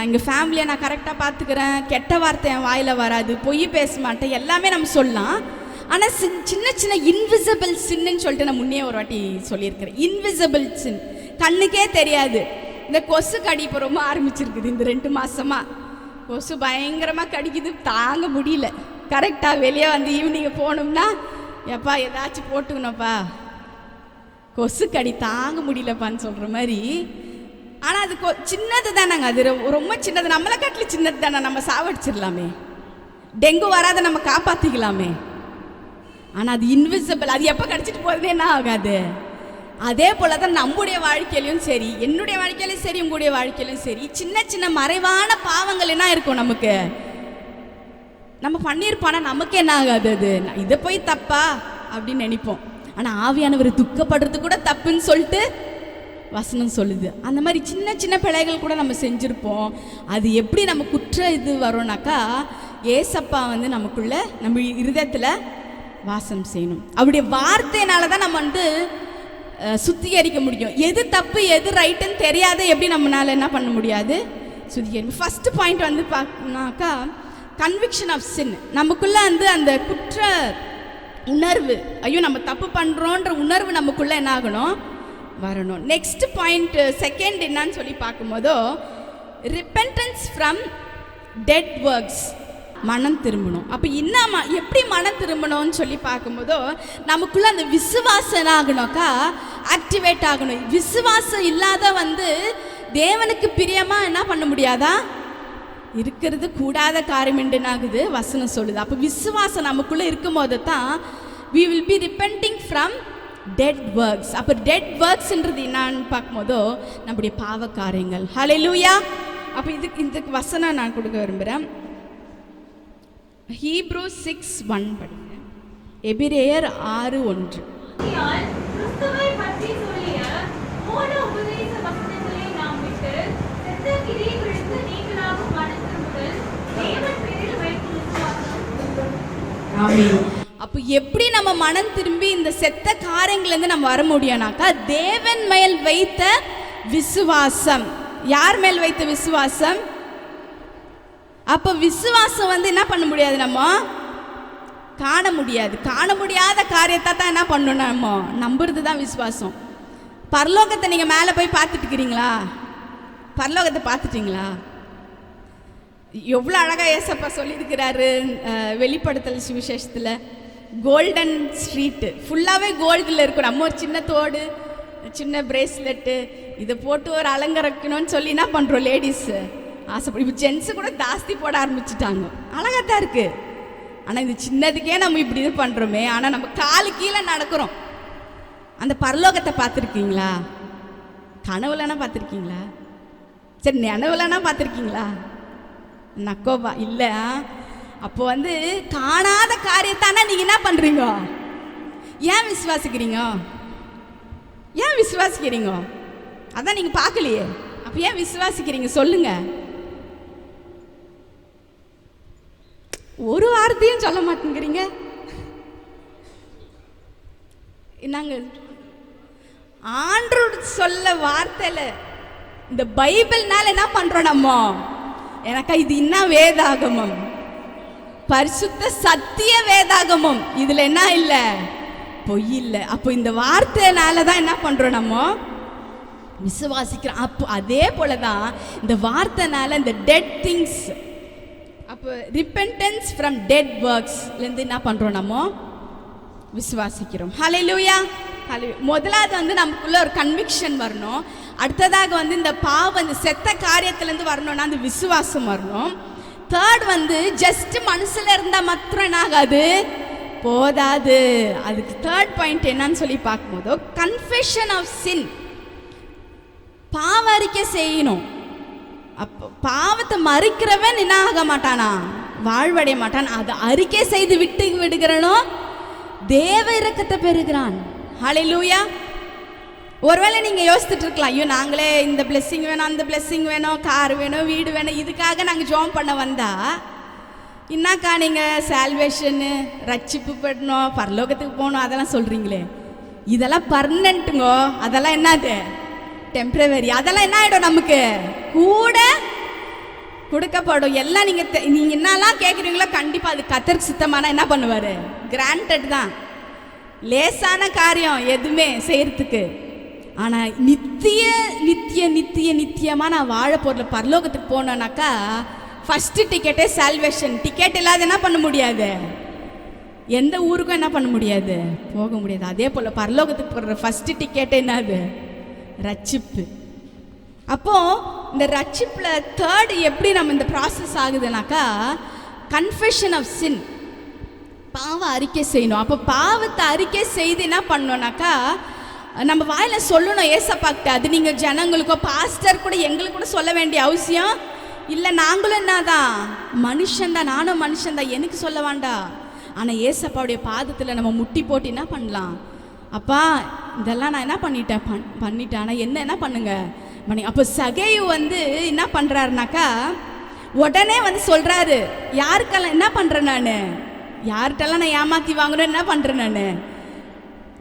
எங்கள் ஃபேமிலியை நான் கரெக்டாக பார்த்துக்கிறேன், கெட்ட வார்த்தை என் வாயில் வராது, பொய் பேச மாட்டேன், எல்லாமே நம்ம சொல்லலாம். ஆனால் சின்ன சின்ன இன்விசிபிள் சின்னு சொல்லிட்டு நான் முன்னே ஒரு வாட்டி சொல்லியிருக்கிறேன். இன்விசிபிள் சின் கண்ணுக்கே தெரியாது. இந்த கொசு கடி இப்போ ரொம்ப ஆரம்பிச்சிருக்குது. இந்த 2 மாதமாக கொசு பயங்கரமாக கடிக்குது, தாங்க முடியல. கரெக்டாக வெளியே ஈவினிங் போனோம்னா, எப்பா ஏதாச்சும் போட்டுக்கணும்ப்பா, கொசு கடி தாங்க முடியலப்பான்னு சொல்கிற மாதிரி. ஆனால் அது சின்னது தானேங்க, அது ரொம்ப சின்னது, நம்மளை காட்டில் சின்னது தானே, நம்ம சாவடிச்சிடலாமே, டெங்கு வராத நம்ம காப்பாற்றிக்கலாமே. ஆனால் அது இன்விசிபிள், அது எப்போ கடிச்சிட்டு போகிறதே என்ன ஆகாது. அதே போல தான் நம்முடைய வாழ்க்கையிலையும் சரி, என்னுடைய வாழ்க்கையிலும் சரி, உங்களுடைய வாழ்க்கையிலும் சரி, சின்ன சின்ன மறைவான பாவங்கள் என்ன இருக்கும், நமக்கு நம்ம பண்ணியிருப்போம், ஆனால் நமக்கு என்ன ஆகாது, அது இதை போய் தப்பா அப்படின்னு நினைப்போம். ஆனால் ஆவியானவர் துக்கப்படுறது கூட தப்புன்னு சொல்லிட்டு வசனம் சொல்லுது. அந்த மாதிரி சின்ன சின்ன பிழைகள் கூட நம்ம செஞ்சுருப்போம். அது எப்படி நம்ம குற்ற இது வரும்னாக்கா, ஏசப்பா நமக்குள்ள நம்ம இருதயத்தில் வாசம் செய்யணும். அவருடைய வார்த்தையினால தான் நம்ம சுத்திகரிக்க முடியும். எது தப்பு எது ரைட்டுன்னு தெரியாத எப்படி நம்மளால என்ன பண்ண முடியாது, சுத்திகரிக்க. ஃபர்ஸ்ட் பாயிண்ட் பார்க்கணுனாக்கா, கன்விக்ஷன் ஆஃப் சின். நமக்குள்ள அந்த குற்ற உணர்வு, ஐயோ நம்ம தப்பு பண்ணுறோன்ற உணர்வு நமக்குள்ள என்ன ஆகணும், வரணும். நெக்ஸ்ட் பாயிண்ட் செகண்ட் என்னன்னு சொல்லி பார்க்கும்போதோ, ரிப்பென்டன்ஸ் ஃப்ரம் டெட் ஒர்க்ஸ், மனம் திரும்பணும். அப்போ இன்னும் எப்படி மனம் திரும்பணும்னு சொல்லி பார்க்கும்போதோ, நமக்குள்ள அந்த விசுவாசம் ஆகணும்க்கா, ஆக்டிவேட் ஆகணும். விசுவாசம் இல்லாத வந்து தேவனுக்கு பிரியமா என்ன பண்ண முடியாதா? இருக்கிறது கூடாத காரியம் என்றாகுது வசனம் சொல்லுது. அப்போ விசுவாசம் நமக்குள்ளே இருக்கும் போது தான் we will be repenting from dead works. அப்போ dead worksன்றது என்னான்னு பார்க்கும்போதோ நம்முடைய பாவ காரியங்கள். ஹல்லேலூயா. அப்போ இதுக்கு வசனம் நான் கொடுக்க விரும்புகிறேன். Hebrews 6:1 படிங்க. எபிரேயர் 6:1. கிறிஸ்துவை பற்றி சொல்லிய மூல உபதேச வசனங்களை நாம் விட்டு செத்த கிரியைகளுக்கு நீங்களாகும் மனதிரும்புதல் தேவன் பேரில் வைக்கும் விசுவாசம். ஆமென். அப்போ எப்படி நம்ம மனம் திரும்பி இந்த செத்த காரியங்கள்லேருந்து நம்ம வர முடியும்னாக்கா தேவன் மேல் வைத்த விசுவாசம். யார் மேல் வைத்த விசுவாசம்? அப்போ விசுவாசம் வந்து என்ன பண்ண முடியாது, நம்ம காண முடியாது. காண முடியாத காரியத்தை தான் என்ன பண்ணணும், நம்ம நம்புறது தான் விசுவாசம். பரலோகத்தை நீங்கள் மேலே போய் பார்த்துட்டு இருக்கிறீங்களா? பரலோகத்தை பார்த்துட்டீங்களா? எவ்வளோ அழகாக ஏசப்பா சொல்லியிருக்கிறாரு வெளிப்படுத்தல் சுவிசேஷத்தில். கோல்டன் ஸ்ட்ரீட்டு ஃபுல்லாகவே கோல்டில் இருக்கும். நம்ம ஒரு சின்ன தோடு, சின்ன பிரேஸ்லெட்டு இதை போட்டு ஒரு அலங்கரிக்கணும்னு சொல்லி என்ன பண்ணுறோம் லேடிஸு ஆசைப்படும். இப்போ ஜென்ஸு கூட ஜாஸ்தி போட ஆரம்பிச்சுட்டாங்க. அழகாக தான் இருக்குது. ஆனால் இது சின்னதுக்கே நம்ம இப்படி இது பண்ணுறோமே. ஆனால் நம்ம காலு கீழே நடக்கிறோம். அந்த பரலோகத்தை பார்த்துருக்கீங்களா? கனவுலனா பார்த்துருக்கீங்களா? சரி, நினைவுலனா பார்த்துருக்கீங்களா? நக்கோபா இல்லை. அப்போ வந்து காணாத காரியத்தானா நீங்கள் என்ன பண்ணுறீங்க? ஏன் விசுவாசிக்கிறீங்க? ஏன் விசுவாசிக்கிறீங்க? அதான் நீங்கள் பார்க்கலையே. அப்போ ஏன் விசுவாசிக்கிறீங்க சொல்லுங்க. ஒரு வார்த்தையும் சொல்ல மாட்டேங்கிறீங்க. நாங்கள் ஆண்டவர் சொல்ல வார்த்தையில் இந்த பைபிள்னால என்ன பண்ணுறோம் நம்ம? எனக்கா இது இன்னும் வேதாகமம், பரிசுத்த சத்திய வேதாகமம். இதில் என்ன இல்லை, பொய் இல்லை. அப்போ இந்த வார்த்தைனால தான் என்ன பண்ணுறோம், நம்ம விசுவாசிக்கிறோம். அப்போ அதே போல தான் இந்த வார்த்தைனால இந்த டெட் திங்ஸ், அப்போ ரிப்பென்டன்ஸ் ஃப்ரம் டெட் ஒர்க்ஸ்லேருந்து என்ன பண்ணுறோம், நம்ம விசுவாசிக்கிறோம். ஹல்லேலூயா. முதலாவது வந்து நமக்குள்ள ஒரு கன்விக்ஷன் வரணும். அடுத்ததாக வந்து இந்த பாவம், இந்த செத்த காரியத்திலேருந்து வரணும்னா அந்த விசுவாசம் வரணும். தேர்ட் வந்து ஜஸ்ட் மனசில் இருந்தால் மாத்திரம் என்ன ஆகாது, போதாது. அதுக்கு தேர்ட் பாயிண்ட் என்னன்னு சொல்லி பார்க்கும்போது கன்ஃபெஷன் ஆஃப் சின், பாவ அறிக்கை செய்யணும். அப்போ பாவத்தை மறிக்கிறவன் என்ன ஆக மாட்டானா, வாழ்வடைய மாட்டான். அதை அறிக்கை செய்து விட்டு விடுகிறனோ தேவ இரக்கத்தை பெறுகிறான். ஹல்லேலூயா. ஒருவேளை நீங்கள் யோசிச்சுட்டு இருக்கலாம், ஐயோ நாங்களே இந்த பிளெஸ்ஸிங் வேணும், அந்த பிளெஸ்ஸிங் வேணும், கார் வேணும், வீடு வேணும், இதுக்காக நாங்கள் ஜோம் பண்ண வந்தா என்னக்கா நீங்கள் சால்வேஷனு, ரட்சிப்பு பெறணும், பரலோகத்துக்கு போகணும் அதெல்லாம் சொல்கிறீங்களே, இதெல்லாம் பர்மனெண்ட்டுங்கோ. அதெல்லாம் என்னது, டெம்ப்ரவரி. அதெல்லாம் என்ன ஆகிடும், நமக்கு கூட கொடுக்கப்படும். எல்லாம் நீங்கள் என்னெல்லாம் கேட்குறீங்களோ கண்டிப்பாக அது கர்த்தருக்கு சித்தமான என்ன பண்ணுவார், கிராண்டட் தான். லேசான காரியம் எதுவுமே செய்கிறதுக்கு. ஆனால் நித்தியமாக நான் வாழ போகிற பரலோகத்துக்கு போனோன்னாக்கா ஃபஸ்ட்டு டிக்கெட்டே சால்வேஷன். டிக்கெட் இல்லாத என்ன பண்ண முடியாது, எந்த ஊருக்கும் என்ன பண்ண முடியாது, போக முடியாது. அதே போல் பரலோகத்துக்கு போடுற ஃபஸ்ட்டு டிக்கெட் என்னது, ரட்சிப்பு. அப்போது இந்த ரட்சிப்பில் தேர்டு எப்படி நம்ம இந்த ப்ராசஸ் ஆகுதுனாக்கா கன்ஃபெஷன் ஆஃப் சின், பாவ அறிக்கை செய்யணும். அப்போ பாவத்தை அறிக்கை செய்து என்ன பண்ணோன்னாக்கா நம்ம வாயில் சொல்லணும் ஏசப்பாக்கிட்ட. அது நீங்கள் ஜனங்களுக்கோ பாஸ்டர் கூட எங்களுக்கு கூட சொல்ல வேண்டிய அவசியம் இல்லை. நாங்களும் என்னதான் மனுஷன்தான், நானும் மனுஷன்தான், எனக்கு சொல்ல வேண்டாம். ஆனால் ஏசப்பாவுடைய பாதத்தில் நம்ம முட்டி போட்டு என்ன பண்ணலாம், அப்பா இதெல்லாம் நான் என்ன பண்ணிட்டேன் ஆனால் என்ன பண்ணுங்க பண்ணி. அப்போ சகேயு வந்து என்ன பண்ணுறாருனாக்கா உடனே வந்து சொல்கிறாரு, யாருக்கெல்லாம் என்ன பண்ணுறேன் நான், யார்கிட்டெல்லாம் நான் ஏமாற்றி வாங்கணும் என்ன பண்ணுறேன் நான்,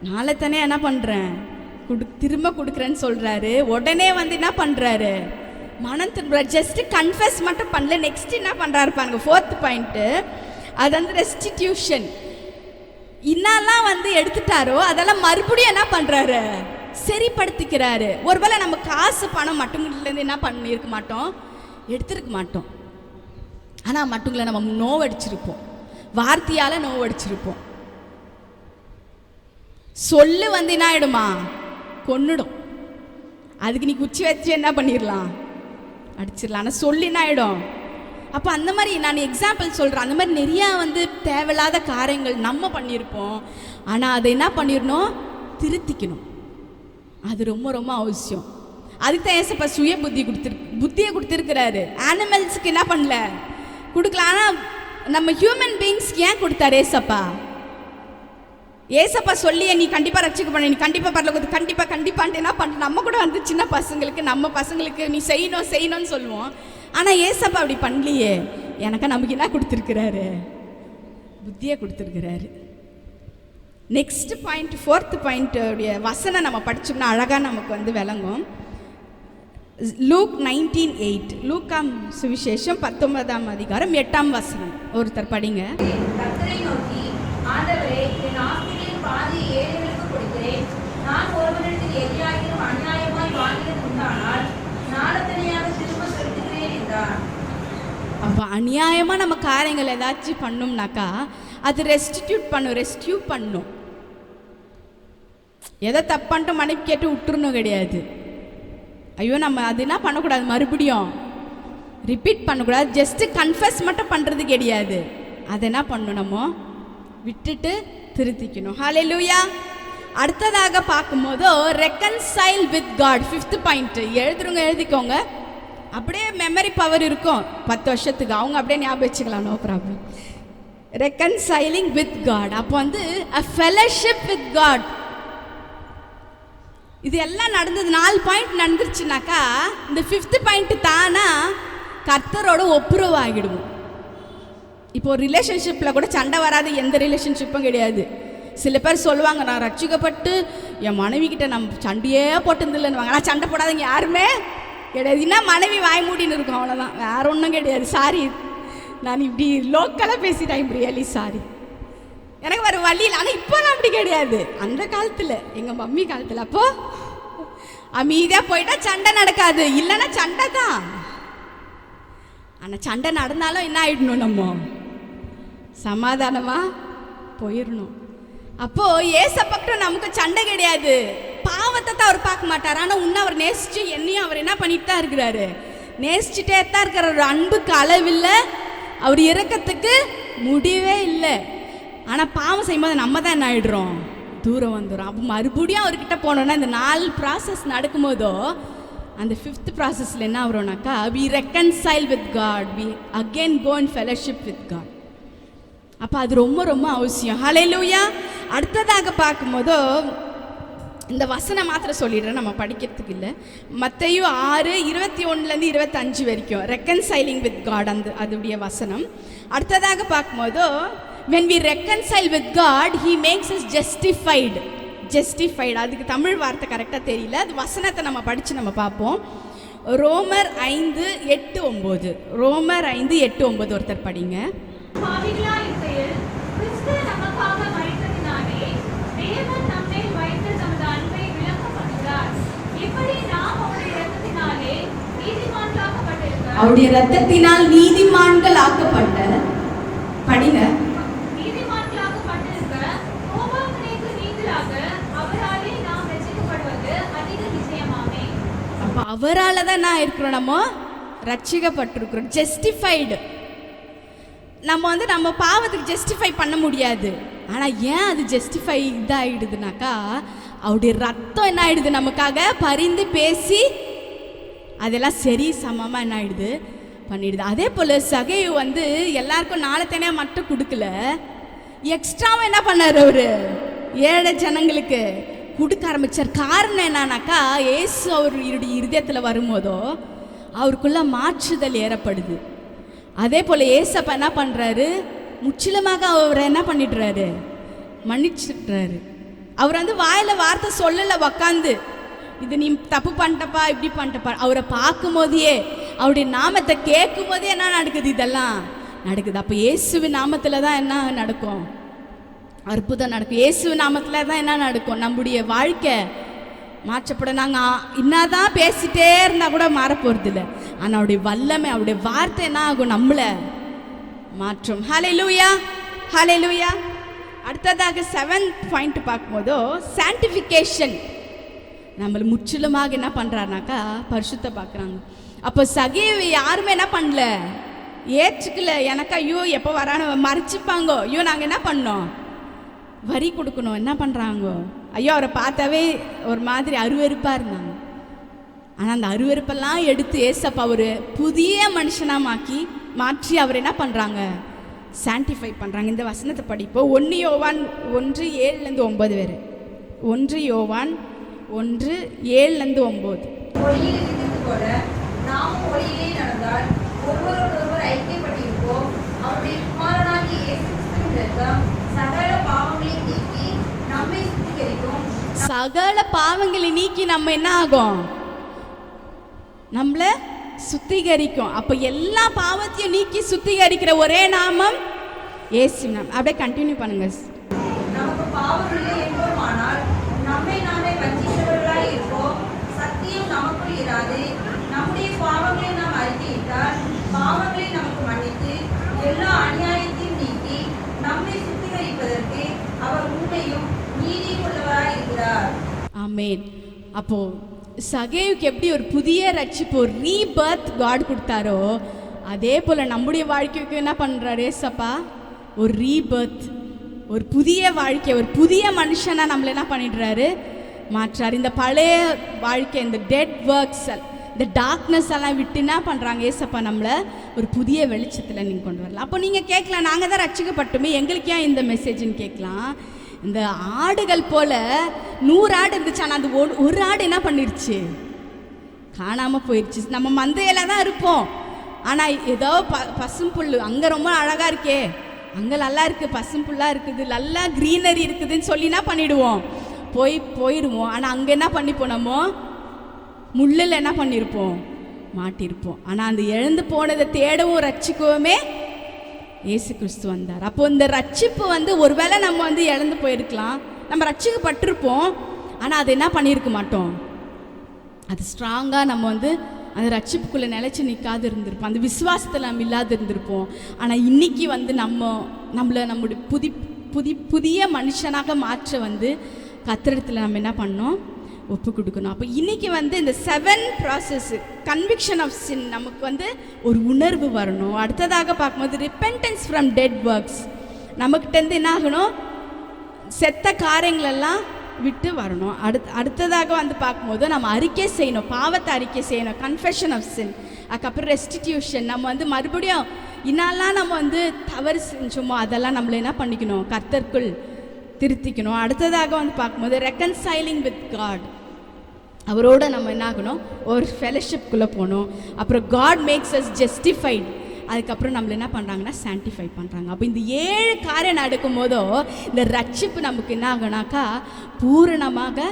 நாளை தானே என்ன பண்ணுறேன் திரும்ப கொடுக்குறேன்னு சொல்கிறாரு. உடனே வந்து என்ன பண்ணுறாரு, மனம் திரும்ப ஜஸ்ட்டு கன்ஃபெஸ் மட்டும் பண்ணல. நெக்ஸ்ட் என்ன பண்ணுறாரு பாருங்க, ஃபோர்த் பாயிண்ட்டு, அது வந்து ரெஸ்டிடியூஷன். இன்னெல்லாம் வந்து எடுத்துட்டாரோ அதெல்லாம் மறுபடியும் என்ன பண்ணுறாரு, சரிப்படுத்திக்கிறாரு. ஒருவேளை நம்ம காசு பணம் மட்டுங்கள்லேருந்து என்ன பண்ணியிருக்க மாட்டோம், எடுத்துருக்க மாட்டோம். ஆனால் மட்டுங்களை நம்ம நோவடிச்சிருப்போம், வார்த்தையால் நோவடிச்சிருப்போம். சொல்லு வந்து என்ன ஆகிடுமா, கொன்னுடும். அதுக்கு நீ குச்சி வச்சு என்ன பண்ணிடலாம், அடிச்சிடலாம். ஆனால் சொல்லி என்ன ஆகிடும். அப்போ அந்த மாதிரி நான் எக்ஸாம்பிள் சொல்கிறேன். அந்த மாதிரி நிறையா தேவையில்லாத காரியங்கள் நம்ம பண்ணியிருப்போம். ஆனால் அதை என்ன பண்ணிடணும், திருத்திக்கணும். அது ரொம்ப ரொம்ப அவசியம். அதுக்கு தான் ஏசப்பா சுய புத்தியை கொடுத்துருக்கிறாரு. ஆனிமல்ஸுக்கு என்ன பண்ணல, கொடுக்கல. ஆனால் நம்ம ஹியூமன் பீயிங்ஸ்க்கு ஏன் கொடுத்தாரு ஏசப்பா? ஏசப்பா சொல்லியே நீ கண்டிப்பாக ரட்சிக்க பண்ண, நீ கண்டிப்பாக பரலோகத்துக்கு கண்டிப்பான்ட்டு என்ன பண்ணுற, நம்ம கூட சின்ன பசங்களுக்கு நம்ம பசங்களுக்கு நீ செய்யணும்னு சொல்லுவோம். ஆனால் ஏசப்பா அப்படி பண்ணலையே. எனக்கு நமக்கு என்ன கொடுத்துருக்கிறாரு, புத்தியை கொடுத்துருக்கிறாரு. நெக்ஸ்ட் பாயிண்ட், 4th பாயிண்ட் உடைய வசனம் நம்ம படிச்சோம்னா அழகாக நமக்கு விளங்கும். லூக் 19:8, லூக்காம் சுவிசேஷம் 19ஆம் அதிகாரம் 8ஆம் வசனம். ஒருத்தர் படிங்க. கர்த்தரை நோக்கி, ஆண்டவரே, என் ஆஸ்தியில் பாதி ஏழைகளுக்கு கொடுக்கிறேன். நான் ஒருவனிடத்தில் எதிராகிலும் அநியாயமாய் வாங்கினது உண்டானால் நாளத்தனையாக திரும்ப செலுத்துகிறேன் என்றார். அப்போ அநியாயமாக நம்ம காரியங்கள் ஏதாச்சும் பண்ணோம்னாக்கா அது ரெஸ்டியூட் பண்ணும். எதை தப்பான்ட்டு மனைவி கேட்டு விட்டுறணும் கிடையாது. ஐயோ நம்ம அது என்ன பண்ணக்கூடாது, மறுபடியும் ரிப்பீட் பண்ணக்கூடாது. ஜஸ்ட்டு கன்ஃபஸ் மட்டும் பண்ணுறது கிடையாது. அதை என்ன பண்ணணும், நம்ம விட்டுட்டு திருத்திக்கணும். ஹல்லேலூயா. அடுத்ததாக பார்க்கும்போது reconcile with God, 5th point. எழுதிக்கோங்க. அப்படியே மெமரி பவர் இருக்கும் 10 வருஷத்துக்கு. அவங்க அப்படியே ஞாபகம் வச்சுக்கலாம், no problem. Reconciling with God. அப்போ a fellowship with God. இது எல்லாம் நடந்தது, 4 பாயிண்ட் நடந்துருச்சுனாக்கா இந்த 5th பாயிண்ட் தானா கர்த்தரோட ஒப்புரவு ஆகிடுவோம். இப்போ ஒரு ரிலேஷன்ஷிப்பில் கூட சண்டை வராது, எந்த ரிலேஷன்ஷிப்பும் கிடையாது. சில பேர் சொல்லுவாங்க, நான் ரட்சிக்கப்பட்டு என் மனைவி கிட்ட நம்ம சண்டையே போட்டுருந்துலன்னுவாங்க. ஆனால் சண்டை போடாதீங்க யாருமே கிடையாது. என்ன மனைவி வாய் மூடின்னு இருக்கும், அவ்வளோதான், வேற ஒன்றும் கிடையாது. சாரி, நான் இப்படி லோக்கலாக பேசிட்டேன், இப்படி ரியலி சாரி, எனக்கு வேறு வழி இல்லை. ஆனால் இப்போலாம் அப்படி கிடையாது. அந்த காலத்தில், எங்கள் மம்மி காலத்தில் அப்போ அமைதியாக போயிட்டா சண்டை நடக்காது, இல்லைன்னா சண்டை தான். ஆனால் சண்டை நடந்தாலும் என்ன ஆகிடணும், நம்ம சமாதானமாக போயிடணும். அப்போது ஏசப்பக்கிட்ட நமக்கு சண்டை கிடையாது. பாவத்தை தான் அவர் பார்க்க மாட்டார். ஆனால் இன்னும் அவர் நேசித்து என்னையும் அவர் என்ன பண்ணிட்டு தான் இருக்கிறாரு, நேசிச்சுட்டே தான் இருக்கிற. ஒரு அன்புக்கு அளவில்லை, அவர் இறக்கத்துக்கு முடிவே இல்லை. ஆனால் பாவம் செய்யும்போது நம்ம தான் என்ன ஆகிடுறோம், தூரம் வந்துடும். அப்போ மறுபடியும் அவர்கிட்ட போனோன்னா இந்த 4 ப்ராசஸ் நடக்கும்போதோ அந்த 5th ப்ராசஸில் என்ன ஆகிறோம்னாக்கா, we reconcile with God, we again go in fellowship with God. அப்போ அது ரொம்ப ரொம்ப அவசியம். ஹல்லேலூயா. அடுத்ததாக பார்க்கும்போதோ இந்த வசனம் மாத்திரம் சொல்லிடுறேன், நம்ம படிக்கிறதுக்கு இல்லை. மத்தேயு 6:21-25 வரைக்கும் ரெக்கன்சைலிங் வித் காட் அதுடைய வசனம். அடுத்ததாக பார்க்கும்போதோ when we reconcile with God, he makes us justified. அதுக்கு தமிழ் வார்த்தை கரெக்டாக தெரியல, அது வசனத்தை நம்ம படித்து நம்ம பார்ப்போம். ரோமர் 5:8-9, ரோமர் 5:8-9 ஒருத்தர் படிங்க. பாவிகளாய் இருக்கையில் கிறிஸ்து நமக்காக மரித்ததினாலே தேவன் நம்மேல் வைத்த தமது அன்பை விளங்கப்படுகிறார். இப்படி நாம் அவருடைய இரத்தத்தினாலே நீதிமான்களாக்கப்பட்டிருக்க, அவருடைய இரத்தத்தினால் நீதிமான்கள் ஆக்கப்பட்ட, படிங்க, நீதிமான்களாக்கப்பட்டிருக்க கோபாக்கினைக்கு நீங்களாக அவராலே நாம் ரட்சிக்கப்படுவது அதிக நிச்சயமாமே. அப்போ அவரால் தான் நான் இருக்கிறோம், நம்ம ரட்சிக்கப்பட்டிருக்கிறோம், ஜஸ்டிஃபைடு. நம்ம நம்ம பாவத்துக்கு ஜஸ்டிஃபை பண்ண முடியாது. ஆனால் ஏன் அது ஜஸ்டிஃபை இதாகிடுதுனாக்கா, அவருடைய ரத்தம் என்ன ஆகிடுது, நமக்காக பரிந்து பேசி அதெல்லாம் சரி சமமாக என்ன ஆகிடுது பண்ணிடுது. அதே போல் சகையு எல்லாருக்கும் 4 தேனே மட்டும் கொடுக்கல, எக்ஸ்ட்ராவும் என்ன பண்ணார், அவர் ஏழை ஜனங்களுக்கு கொடுக்க ஆரம்பித்தார். காரணம் என்னன்னாக்கா, ஏசு அவருடைய இருதயத்தில் வரும்போதோ அவருக்குள்ள மாற்றுதல் ஏறப்படுது. அதே போல் ஏசப்பா என்ன பண்ணுறாரு, முற்றிலுமாக அவரை என்ன பண்ணிடுறாரு, மன்னிச்சுடுறாரு. அவர் வாயில் வார்த்தை சொல்லலை, உக்காந்து இது நீ தப்பு பண்ணிட்டப்பா இப்படி பண்ணிட்டப்பா. அவரை பார்க்கும் போதே, அவருடைய நாமத்தை கேட்கும் போதே என்ன நடக்குது, இதெல்லாம் நடக்குது. அப்போ இயேசுவின் நாமத்தில் தான் என்ன நடக்கும், அற்புதம் நடக்கும். இயேசுவின் நாமத்தில் தான் என்ன நடக்கும், நம்முடைய வாழ்க்கை மாற்றப்பட. நாங்கள் என்னதான் பேசிட்டே இருந்தால் கூட மாற போகிறது இல்லை. ஆனால் அவருடைய வல்லமை, அவருடைய வார்த்தை என்ன ஆகும், நம்மளை மாற்றும். ஹல்லேலூயா, ஹல்லேலூயா. அடுத்ததாக 7th பாயிண்ட் பார்க்கும்போதோ சான்டிஃபிகேஷன். நம்மளை முற்றிலுமாக என்ன பண்ணுறாருனாக்கா பரிசுத்த பார்க்குறாங்க. அப்போ சகேவை யாருமே என்ன பண்ணல, ஏற்றுக்கல. எனக்கு ஐயோ எப்போ வரானோ மறைச்சிப்பாங்கோ, ஐயோ நாங்கள் என்ன பண்ணோம், வரி கொடுக்கணும், என்ன பண்ணுறாங்க, ஐயோ அவரை பார்த்தாவே ஒரு மாதிரி அருவருப்பாக இருந்தாங்க. ஆனால் அந்த அருவருப்பெல்லாம் எடுத்து ஏசப்பா ஒரு புதிய மனுஷனாக மாற்றி அவர் என்ன பண்ணுறாங்க, சான்டிஃபை பண்ணுறாங்க. இந்த வசனத்தை படிப்போம். 1 யோவான் 1:7-9 வரை. 1 யோவான் 1:7-9. ஒளியில் இருக்கிறது போல நாமும் ஒளியிலே நடந்தால் ஒருவரோடொருவர் ஐக்கியப்பட்டிருப்போம். அவருடைய குமாரனாகிய இயேசு கிறிஸ்துவின் இரத்தம் சகல பாவங்களையும் நீக்கி நம்மை சுத்திகரிக்கும். சகல பாவங்களை நீக்கி நம்ம என்ன ஆகும், நம்மளை சுத்திகரிக்கும். அப்போ எல்லா பாவத்தையும் நீக்கி சுத்திகரிக்கிற ஒரே நாமம் இயேசு நாமம். அப்படியே கண்டினியூ பண்ணுங்க. நமக்கு பாவம் இல்லை என்போமானால் நம்மை நாமே வஞ்சிக்கிறவர்களாய் இருப்போம். சத்தியம் நமக்குள் இராது. நம்முடைய பாவங்களை நாம் அறிக்கையிட்டால் பாவங்களை நமக்கு மன்னித்து எல்லா அநியாயத்தையும் நீக்கி நம்மை சுத்திகரிப்பதற்கு அவர் உண்மையும் நீதியும் உள்ளவராய் இருக்கிறார். ஆமென். அப்போ சகேவுக்கு எப்படி ஒரு புதிய ரட்சிப்பு, ஒரு ரீபர்த் காட் கொடுத்தாரோ, அதே போல் நம்முடைய வாழ்க்கைக்கு என்ன பண்ணுறாரு ஏசப்பா, ஒரு ரீபர்த், ஒரு புதிய வாழ்க்கை, ஒரு புதிய மனுஷனாக நம்மளை என்ன பண்ணிடுறாரு, மாற்றார். இந்த பழைய வாழ்க்கை, இந்த டெட் ஒர்க்ஸ், இந்த டார்க்னஸ் எல்லாம் விட்டு என்ன பண்ணுறாங்க ஏசப்பா, நம்மளை ஒரு புதிய வெளிச்சத்தில் நீங்கள் கொண்டு வரலாம். அப்போ நீங்கள் கேட்கலாம், நாங்கள் தான் ரட்சிக்கப்பட்டோமே, எங்களுக்கு ஏன் இந்த மெசேஜ்னு கேட்கலாம். இந்த ஆடுகள் போல் 100 ஆடு இருந்துச்சு, ஆனால் அந்த ஒரு ஆடு என்ன பண்ணிருச்சு, காணாமல் போயிடுச்சு. நம்ம மந்தையில் தான் இருப்போம், ஆனால் ஏதோ பசும்புல் அங்கே ரொம்ப அழகாக இருக்கே, அங்கே நல்லா இருக்குது, பசும்புல்லாக இருக்குது, நல்லா க்ரீனரி இருக்குதுன்னு சொல்லி என்ன பண்ணிடுவோம், போயிடுவோம். ஆனால் அங்கே என்ன பண்ணிப்போம், நம்ம முள்ளில் என்ன பண்ணியிருப்போம், மாட்டியிருப்போம். ஆனால் அந்த இழந்து போனதை தேடவும் ரட்சிக்கவுமே இயேசு கிறிஸ்து வந்தார். அப்போ இந்த ரட்சிப்பு ஒருவேளை நம்ம இழந்து போயிருக்கலாம், நம்ம ரட்சிக்கப்பட்டிருப்போம், ஆனால் அது என்ன பண்ணியிருக்க மாட்டோம், அது ஸ்ட்ராங்காக நம்ம அந்த ரட்சிப்புக்குள்ளே நிலைச்சி நிற்காது இருந்திருப்போம், அந்த விசுவாசத்தில் நம்ம இல்லாது இருந்திருப்போம். ஆனால் இன்னைக்கு நம்முடைய புதிய மனுஷனாக மாற்ற கத்திரத்தில் நம்ம என்ன பண்ணோம், ஒப்பு கொடுக்கணும். அப்போ இன்றைக்கி இந்த 7 ப்ராசஸ் கன்விக்ஷன் ஆஃப் சின் நமக்கு ஒரு உணர்வு வரணும். அடுத்ததாக பார்க்கும்போது ரிப்பென்டன்ஸ் ஃப்ரம் டெட் ஒர்க்ஸ், நமக்கிட்டேருந்து என்ன ஆகணும், செத்த காரியங்களெல்லாம் விட்டு வரணும். அடுத்ததாக பார்க்கும்போது நம்ம அறிக்கை செய்யணும், பாவத்தை அறிக்கை செய்யணும், கன்ஃபெஷன் ஆஃப் சின். அதுக்கப்புறம் ரெஸ்டிடியூஷன், நம்ம மறுபடியும் இன்னெல்லாம் நம்ம தவறு செஞ்சோமோ அதெல்லாம் நம்மளை என்ன பண்ணிக்கணும், கர்த்தருக்குள் திருத்திக்கணும். அடுத்ததாக பார்க்கும்போது ரெக்கன்சைலிங் வித் காட், அவரோட நம்ம என்ன ஆகணும், ஒரு ஃபெலோஷிப்குள்ளே போகணும். அப்புறம் காட் மேக்ஸ் அஸ் ஜஸ்டிஃபைட், அதுக்கப்புறம் நம்மளை என்ன பண்ணுறாங்கன்னா சான்டிஃபை பண்ணுறாங்க. அப்போ இந்த 7 காரியம் நடக்கும் போதோ இந்த ரட்சிப்பு நமக்கு என்ன ஆகுனாக்கா பூரணமாக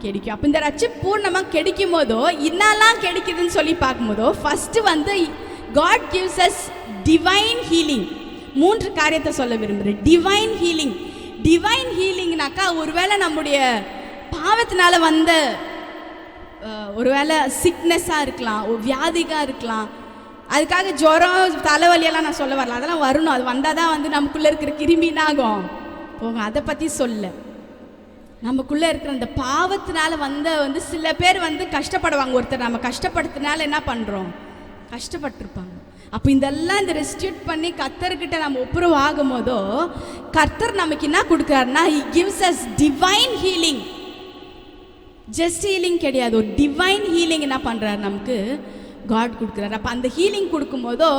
கிடைக்கும். அப்போ இந்த ரட்சிப்பு பூர்ணமாக கிடைக்கும் போதோ என்னெல்லாம் கிடைக்குதுன்னு சொல்லி பார்க்கும்போதோ first God gives us divine healing. 3 காரியத்தை சொல்ல விரும்புகிறேன். Divine healing. டிவைன் ஹீலிங்னாக்கா ஒருவேளை நம்முடைய பாவத்தினால வந்த ஒருவேளை சிக்னஸாக இருக்கலாம், வியாதிகாக இருக்கலாம், அதுக்காக ஜுரம் தலைவலியெல்லாம் நான் சொல்ல வரல, அதெல்லாம் வரணும், அது வந்தால் தான் நமக்குள்ளே இருக்கிற கிருமினாகும் போகும், அதை பற்றி சொல்ல. நமக்குள்ளே இருக்கிற அந்த பாவத்தினால சில பேர் கஷ்டப்படுவாங்க. ஒருத்தர் நம்ம கஷ்டப்படுத்தினால என்ன பண்ணுறோம், கஷ்டப்பட்டிருப்பாங்க. அப்போ இதெல்லாம் இந்த ரெஸ்டியூட் பண்ணி கர்த்தர்கிட்ட நம்ம ஒப்புரவு ஆகும் போதோ கர்த்தர் நமக்கு என்ன கொடுக்குறாருன்னா he gives us divine healing. Just healing கிடையாது, ஒரு டிவைன் ஹீலிங் என்ன பண்ணுறாரு நமக்கு காட் கொடுக்குறாரு. அப்போ அந்த ஹீலிங் கொடுக்கும்போதோ